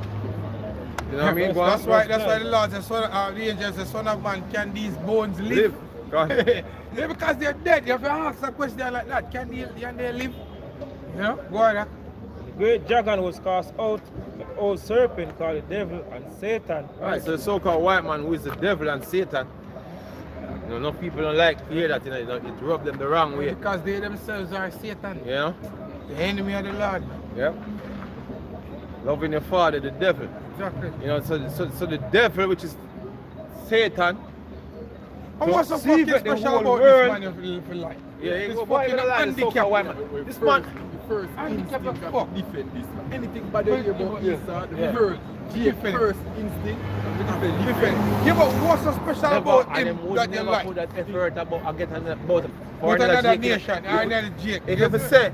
You know what I mean? That's why the Lord says, the angel says, Son of Man, can these bones live? Go ahead. Yeah, because they're dead. You have to ask a question like that. Can they live? You know? Go ahead. The great dragon was cast out, the old serpent called the devil and Satan. Right, so the so-called white man who is the devil and Satan. You know, people don't like to hear that, you know, it rubs them the wrong way. Because they themselves are Satan. You know? The enemy of the Lord. Yeah. Loving your father, the devil. Exactly. You know, so the devil, which is Satan. And what's so see fucking that the special whole about world- this man for life? Yeah, This he go fucking fucking lie, the so-called white man. This man, First handicap instinct as of fuck. defend this. Anything bad you hear about this, the Yeah. first Defend. first instinct of Different. Yeah, but what's so special about him that you like? put that effort about getting about him. But another Jake, nation, or another Jake. If you say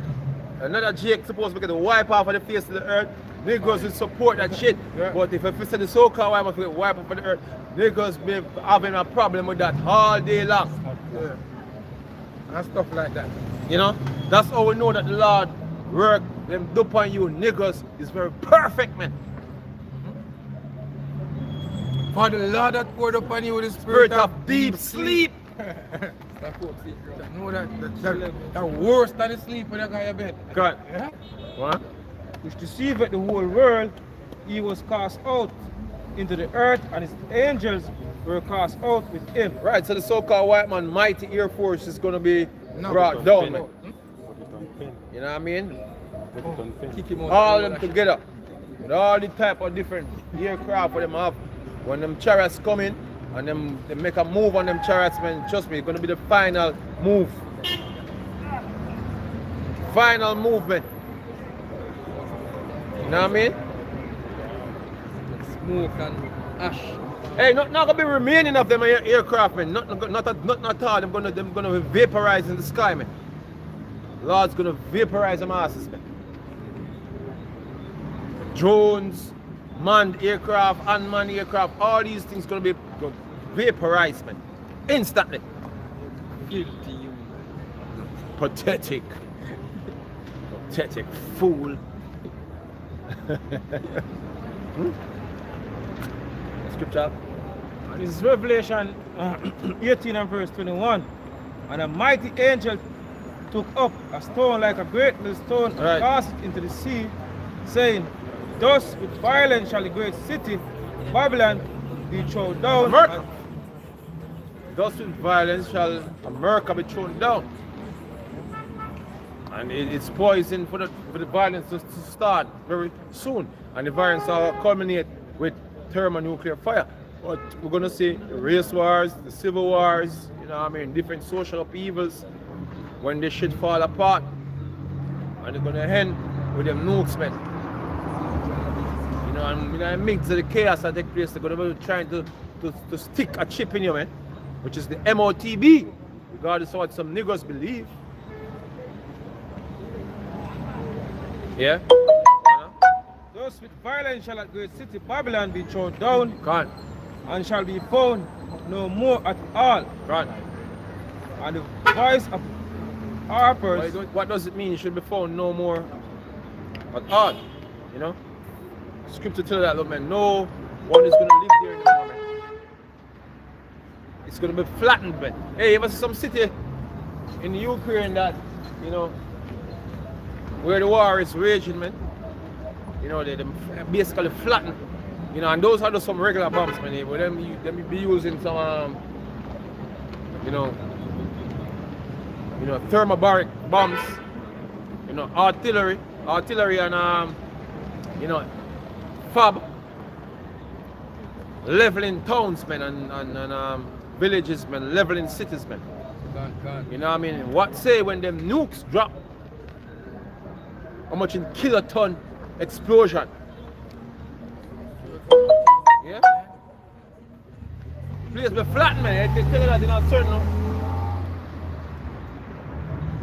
another Jake supposed to get the wipe off of the face of the earth, niggas will support that shit. Yeah. But if you say the so-called white man to get wipe off of the earth, niggas be having a problem with that all day long. Yeah. And stuff like that. You know? That's how we know that the Lord work them dope on you niggas is very perfect, man. For the Lord that poured upon you with the Spirit of deep sleep. Know that worse than the sleep when you got your bed. God. Yeah? What? which deceived the whole world. He was cast out into the earth, and his angels were cast out with him. Right, so the so-called white man mighty air force is gonna be brought down, man. You know what I mean? Kick him out. All of them together. With all the type of different aircraft for them have. When them chariots come in and they make a move on them chariots, man, trust me, it's gonna be the final move. Final movement. You know what I mean? Smoke and ash. Hey, not gonna be remaining of them aircraft, man. Not at all. Them gonna vaporize in the sky, man. Lord's gonna vaporize them asses, man. Drones, manned aircraft, unmanned aircraft, all these things gonna be vaporized, man. Instantly. Guilty you. Pathetic. Pathetic fool. Scripture. And this is Revelation 18 and verse 21. And a mighty angel took up a stone like a great millstone and Right. cast it into the sea, saying, thus with violence shall the great city, Babylon, be thrown down. America. Thus with violence shall America be thrown down. And it's poisoned for the violence to start very soon. And the violence will culminate with thermonuclear fire. But we're gonna see the race wars, the civil wars, you know what I mean, different social upheavals when this shit fall apart. And they're gonna end with them nukes, man. You know, and in the midst of the chaos that take place, they're gonna be trying to stick a chip in you, man, which is the MOTB, regardless of what some niggas believe. Yeah? Thus with violence shall that great city, Babylon, be thrown down, Gone. and shall be found no more at all. Gone. And the voice of harpers, What does it mean? It should be found no more at all. You know? Scripture tell that, look, man, no one is gonna live there anymore, man. It's gonna be flattened, man. Hey, you ever see some city in the Ukraine that, you know, where the war is raging, man? You know, they basically flattened. You know, and those are just some regular bombs, man. But them be using some, you know, thermobaric bombs, you know, artillery and you know, fab, leveling towns, man, and villages, man, leveling cities, man. You know what I mean? What say when them nukes drop? How much in kiloton explosion? Yeah? Place be flat, man. I tell you that in a certain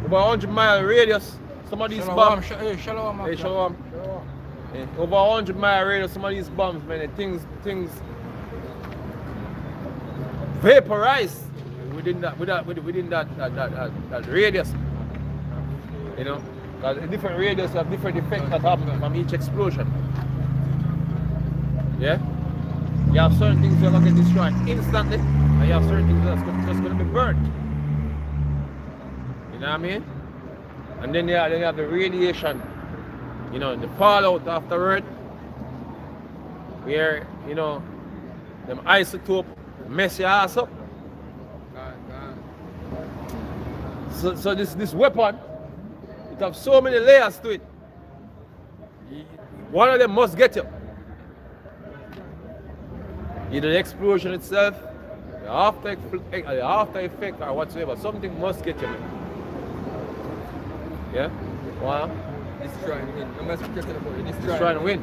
over 100-mile radius, some of these bombs. Shalom. Yeah. Over 100-mile radius, some of these bombs, man, things vaporize within that radius. You know, because different radius have different effects that happen from each explosion. Yeah? You have certain things that are going to get destroyed instantly, and you have certain things that's just going to be burnt. You know what I mean? And then you have the radiation, you know, the fallout afterward, where, you know, them isotope mess your ass up. So this weapon, it has so many layers to it. One of them must get you. Either the explosion itself, the after effect or whatsoever, something must get you. Yeah? Wow. Destroy and win. Destroy and win.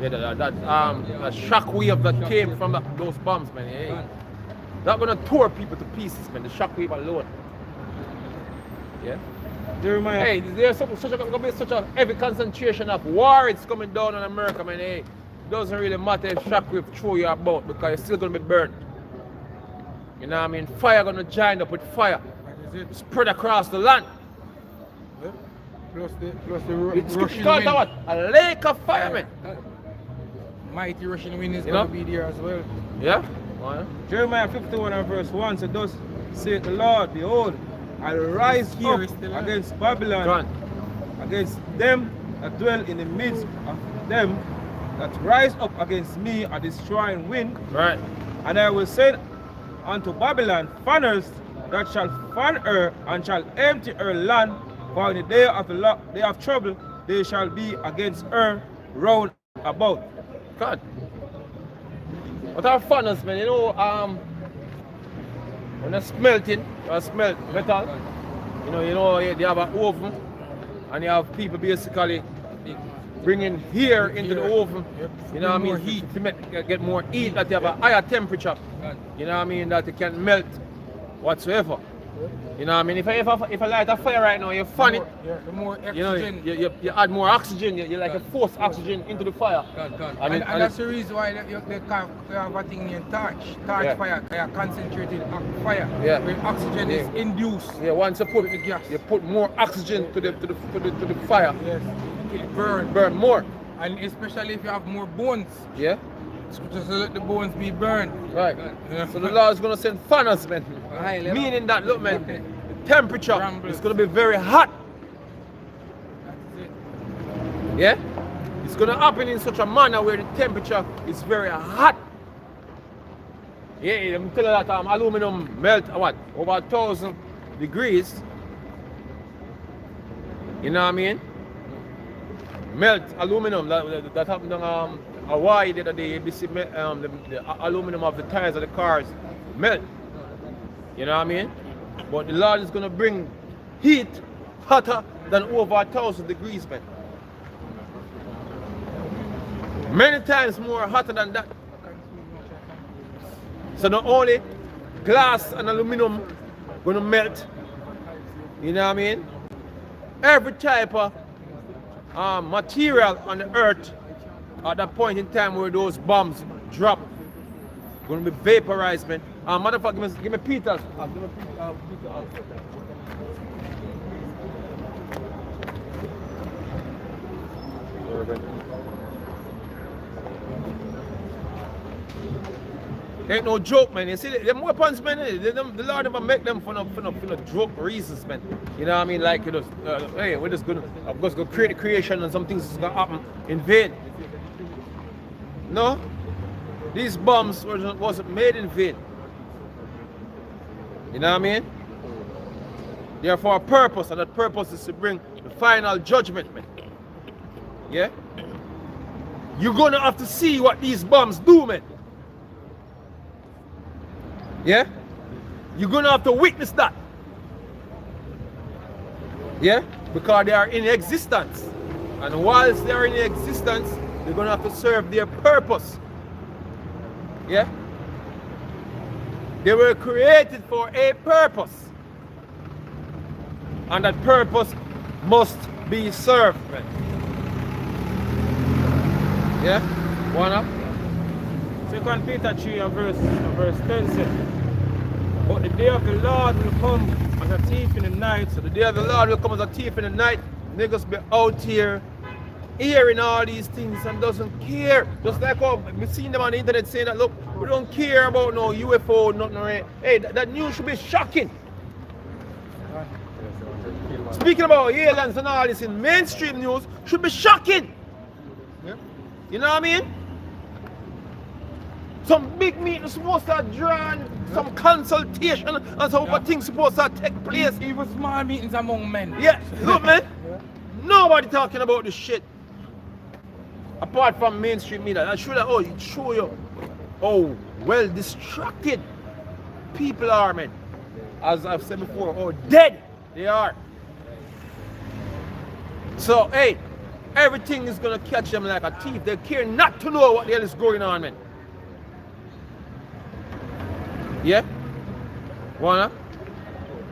Yeah, that shock wave that came from those bombs, man. Yeah. Not gonna tore people to pieces, man. The shock wave alone. Yeah. Hey, there's gonna be such a heavy concentration of war. It's coming down on America, man. Hey, it doesn't really matter if shock wave throw you about because you're still gonna be burnt. You know what I mean? Fire gonna join up with fire, spread across the land. Yeah. Plus the Russian wind. wind. A lake of fire, man. Mighty Russian wind is gonna be there as well. Yeah. Wow. Jeremiah 51 and verse 1 said, "Thus saith the Lord, behold, I'll rise up against Babylon, against them that dwell in the midst of them that rise up against me a destroying wind. Right. And I will send unto Babylon fanners that shall fan her and shall empty her land, for in the day of trouble they shall be against her round about." God. What are fanners, man? You know, when they're smelting, or smelt metal, you know, they have an oven, and you have people basically bringing here into the oven, you know what I mean, heat to get more heat, that you have a higher temperature, you know what I mean, that it can melt whatsoever. You know what I mean? If I light a fire right now, you fan it, the more oxygen. You know, you add more oxygen, you like a force oxygen into the fire. And that's the reason why they have a thing named torch fire, concentrated fire, where oxygen is induced. Yeah, once you put more oxygen to the fire, yes, it burn more. And especially if you have more bones. Yeah. Just let the bones be burned. Right. Yeah. So the Lord is going to send fanners, man. Meaning that, look, man, the temperature is going to be very hot. That's it. Yeah? It's going to happen in such a manner where the temperature is very hot. Yeah, I'm telling you that aluminum melt, what, over 1,000 degrees. You know what I mean? Melt aluminum, that happened on Hawaii the other day. You see the aluminum of the tires of the cars melt. You know what I mean? But the Lord is going to bring heat hotter than over 1,000 degrees, man. Many times more hotter than that. So not only glass and aluminum going to melt, you know what I mean? Every type of material on the earth at that point in time where those bombs drop, going to be vaporized, man. Motherfucker, give me Peter. Give me Peter. Ain't no joke, man. You see, them weapons, man, the Lord never make them for no joke reasons, man. You know what I mean? Like, you know, hey, we're just gonna create a creation and some things is gonna happen in vain. No, these bombs wasn't made in vain. You know what I mean? They are for a purpose, and that purpose is to bring the final judgment, man. Yeah? You're gonna have to see what these bombs do, man. Yeah? You're gonna have to witness that. Yeah? Because they are in existence. And whilst they are in existence, they're gonna have to serve their purpose. Yeah? They were created for a purpose. And that purpose must be served, man. Yeah? One up. 2 Peter 3 and verse 10 says, but the day of the Lord will come as a thief in the night. So the day of the Lord will come as a thief in the night. Niggas be out here hearing all these things and doesn't care. Just like how we've seen them on the internet saying that, look, we don't care about no UFO, nothing. Right? Hey, that news should be shocking. Speaking about aliens and all this in mainstream news should be shocking. Yeah. You know what I mean? Some big meetings supposed to draw some consultation and some things supposed to take place. Even small meetings among men. Yeah, look, man. Nobody talking about this shit. Apart from mainstream media. I should have show you how well distracted people are, man. As I've said before, how dead they are. So, hey, everything is gonna catch them like a thief. They care not to know what the hell is going on, man. Yeah? Wanna?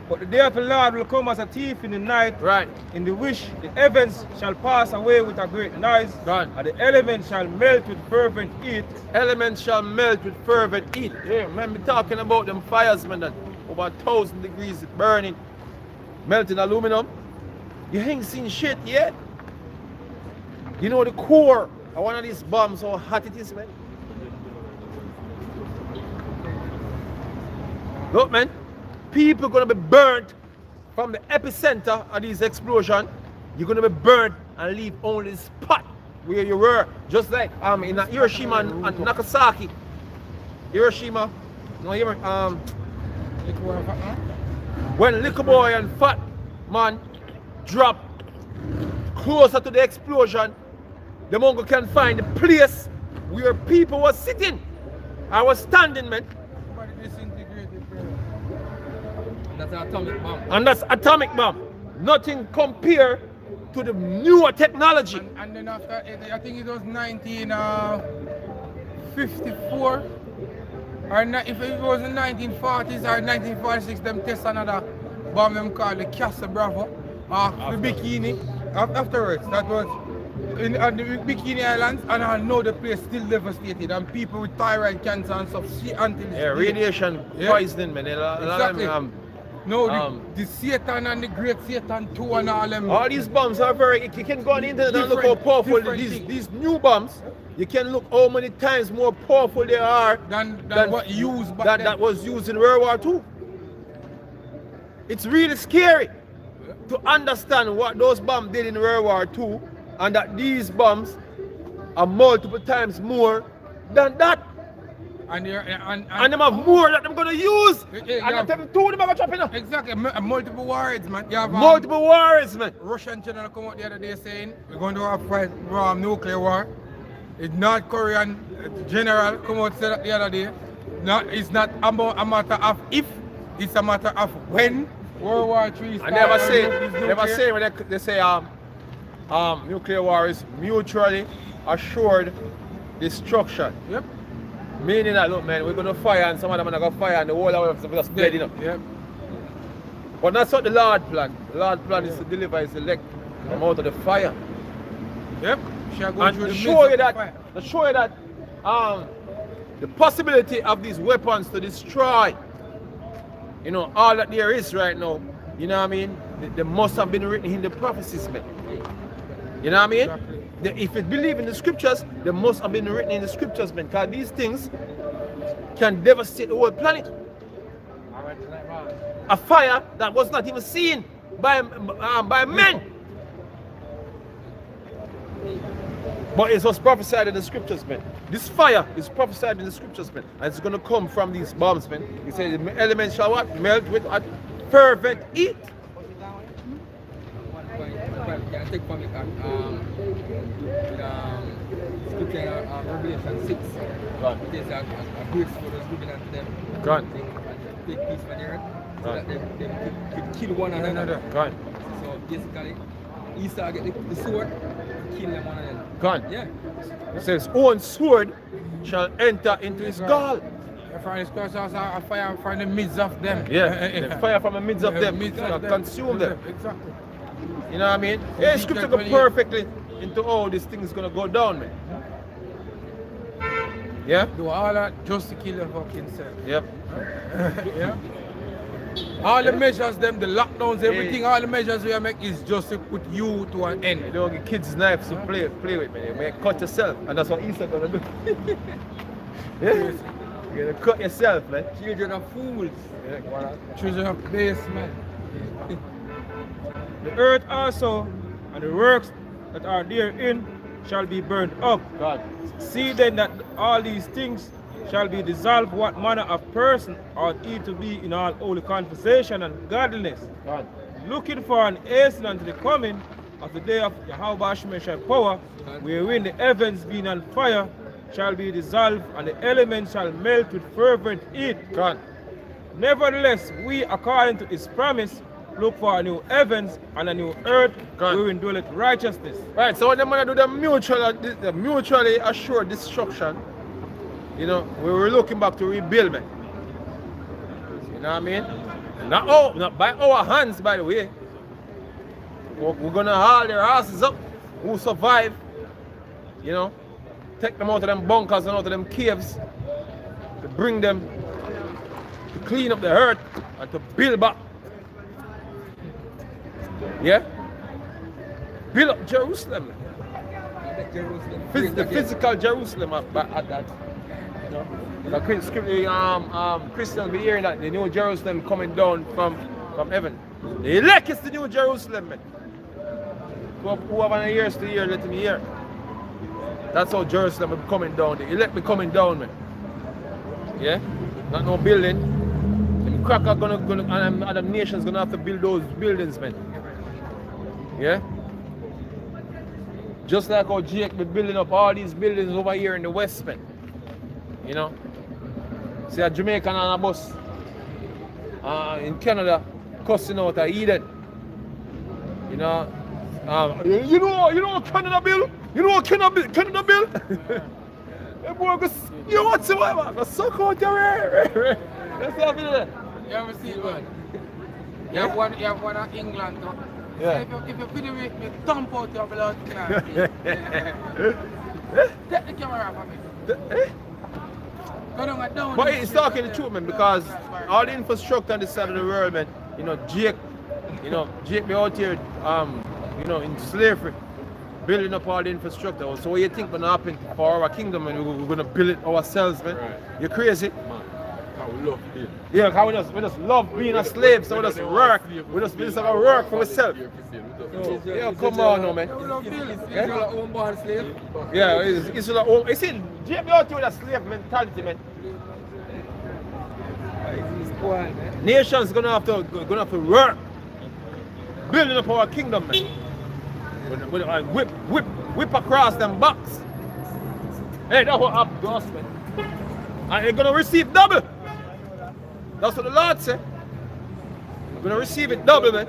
But the day of the Lord will come as a thief in the night, Right. in the which the heavens shall pass away with a great noise, Gone. and the elements shall melt with fervent heat. Elements shall melt with fervent heat. Yeah, man, be talking about them fires, man, that over 1,000 degrees burning, melting aluminum. You ain't seen shit yet. You know the core of one of these bombs, how hot it is, man. Look, man, people gonna be burnt from the epicenter of these explosions. You're gonna be burnt and leave only the spot where you were. Just like in Hiroshima and Nagasaki. Hiroshima, when Little Boy and Fat Man drop closer to the explosion, the Mongo can find the place where people were sitting. I was standing, man. That's an atomic bomb. And that's atomic bomb. Nothing compared to the newer technology. And then after, I think it was 1954, if it was in 1940s or 1946, them test another bomb them called the Casa Bravo, the Bikini. Afterwards, that was in the Bikini Islands, and I know the place still devastated, and people with thyroid cancer and stuff see until this day. Radiation poisoning, man. Exactly. No, the Satan and the Great Satan too and all them. All these bombs are very, you can go on the internet and look how powerful these new bombs, you can look how many times more powerful they are than what used back then. That was used in World War II. It's really scary to understand what those bombs did in World War II, and that these bombs are multiple times more than that. And them have more that I'm gonna use. And I'm telling two of them are dropping up. Exactly, multiple warheads, man. You have, multiple warheads, man. Russian general come out the other day saying we're going to have a nuclear war. It's North Korean general come out said that the other day. It's not a matter of if, it's a matter of when World War III starts. I never say when they say nuclear war is mutually assured destruction. Yep. Meaning that, look, man, we're going to fire and some of them are going to fire and the whole of them are just dead, you know. Yep. But that's what the Lord planned. The Lord plan is to deliver his elect from out of the fire. Yep. And to show you that, the possibility of these weapons to destroy, you know, all that there is right now, you know what I mean? They must have been written in the prophecies, man. You know what I mean? Exactly. If you believe in the scriptures, they must have been written in the scriptures, man. Because these things can devastate the whole planet. A fire that was not even seen by men. But it was prophesied in the scriptures, man. This fire is prophesied in the scriptures, man. And it's going to come from these bombs, man. He said the elements shall what? Melt with a fervent heat. Yeah, take from it, scripture Revelation 6. God. It is a grace for those given unto them. God. Take peace from the earth. So that they could kill one another. God. So basically, Esau get the sword, kill them one another. God. Yeah. It says, own sword shall enter into his gall. From his cross also a fire from the midst of them. Yeah, the fire from the midst of them shall consume them. Exactly. You know what I mean? Yeah, scripture go perfectly into how this thing is gonna go down, man. Yeah? Do all that just to kill your fucking self. Yep. Yeah. All the measures, them, the lockdowns, everything, all the measures we make is just to put you to an end. You don't give kids knives to play with, man. You may cut yourself, and that's what Esau gonna do. Yeah? You're gonna cut yourself, man. Children of fools. Yeah, Children of basement. The earth also and the works that are therein shall be burned up. God. See then that all these things shall be dissolved, what manner of person ought he to be in all holy conversation and godliness, God. looking for an hasten unto the coming of the day of Yahweh Shemeshai power, wherein the heavens being on fire shall be dissolved, and the elements shall melt with fervent heat. God. Nevertheless, we, according to his promise, look for a new heavens and a new earth, God. wherein dwelleth righteousness. Right, so what they're gonna do the mutually assured destruction, you know, we were looking back to rebuild, man. You know what I mean? Not by our hands, by the way. We're gonna haul their asses up who survive, you know, take them out of them bunkers and out of them caves, to bring them to clean up the earth and to build back. Yeah? Build up Jerusalem. The physical Jerusalem at that. You know? Christians be hearing that the new Jerusalem coming down from heaven. The elect is the new Jerusalem, man. Whoever hears to hear, let me hear. That's how Jerusalem will be coming down. The elect be coming down, man. Yeah? Not no building. Them crackers and other nations gonna have to build those buildings, man. Yeah? Just like how Jake be building up all these buildings over here in the West, man. You know? See a Jamaican on a bus in Canada cussing out a Eden. You know? You know Canada bill? You know Canada bill? That boy goes, you know whatsoever? Go suck out your hair. That's how I feel that. You ever see one? You have one in England too. Yeah. If you video me thump out your blood. Take the camera off of me. Go down. But it's talking the truth, man, because all the infrastructure on this side of the world, man, you know, Jake be out here, you know, in slavery, building up all the infrastructure. So what you think gonna happen for our kingdom, and we're gonna build it ourselves, man? Right. You're crazy. I love it. Yeah, how we just love being a slave, so we just work. We just have to work for ourselves. Yeah, come on, no, man. Israel own born slave. Yeah, it's your own. You see, Jake be out here with a slave mentality, man. Nations gonna have to work, building up our kingdom, man. With whip across them backs. Hey, that's what happened to us, man. And they're gonna receive double. That's what the Lord said. We're gonna receive it double, man.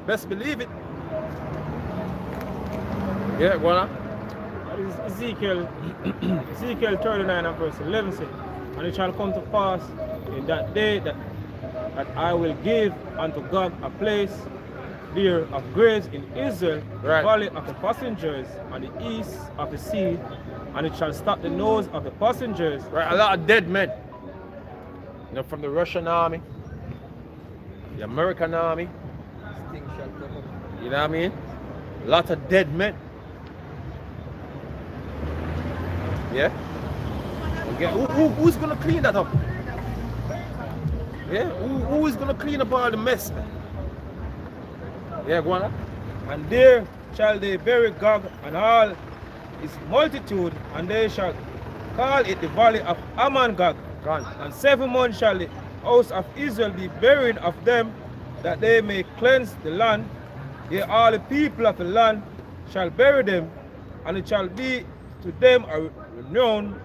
Best believe it. Yeah, go on. Ezekiel 39 and verse 11 says, and it shall come to pass in that day that I will give unto God a place there of grace in Israel, right. The valley of the passengers, on the east of the sea, and it shall stop the nose of the passengers. Right, a lot of dead men. You know, from the Russian army, the American army. You know what I mean? A lot of dead men. Yeah? Okay. Who's gonna clean that up? Yeah? Who is gonna clean up all the mess? Yeah, go on. And there shall they bury Gog and all its multitude, and they shall call it the valley of Amangag. And 7 months shall the house of Israel be buried of them, that they may cleanse the land. Yea, all the people of the land shall bury them, and it shall be to them a renown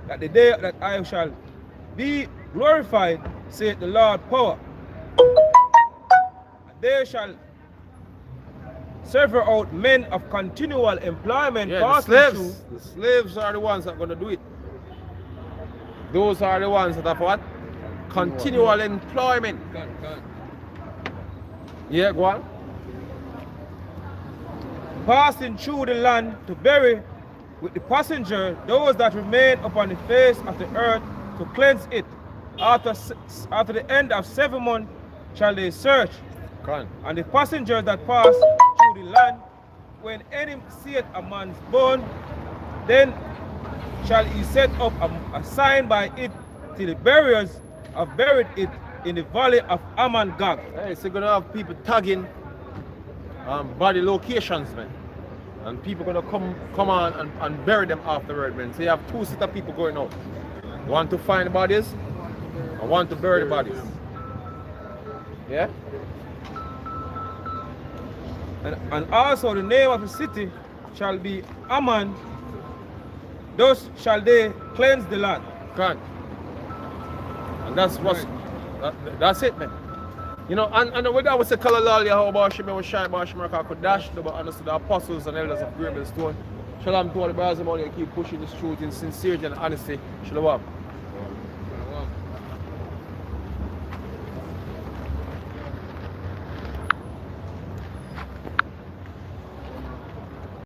that the day that I shall be glorified, saith the Lord power. And they shall sever out men of continual employment. Yeah, passing the through. slaves are the ones that are going to do it. Those are the ones that have what? Continual employment. Yeah, go on. Passing through the land to bury with the passenger those that remain upon the face of the earth, to cleanse it. After the end of 7 months shall they search. And the passengers that pass through the land, when any seeth a man's bone, then shall he set up a sign by it till the buriers have buried it in the valley of Amangag. Hey, so you're going to have people tagging body locations, man. And people going to come on and bury them afterward, man. So you have 2 sets of people going out. One to find the bodies, and one to bury the bodies. Yeah? And also the name of the city shall be Ammon. Thus shall they cleanse the land. And that's what's that's it, man. You know, and when I was a color lolly, how about Shimmy was shy about Shimmy could dash, but understood the apostles and elders of Grable Stone. Shalom to all the brothers and all you keep pushing this truth in sincerity and honesty. Shalom.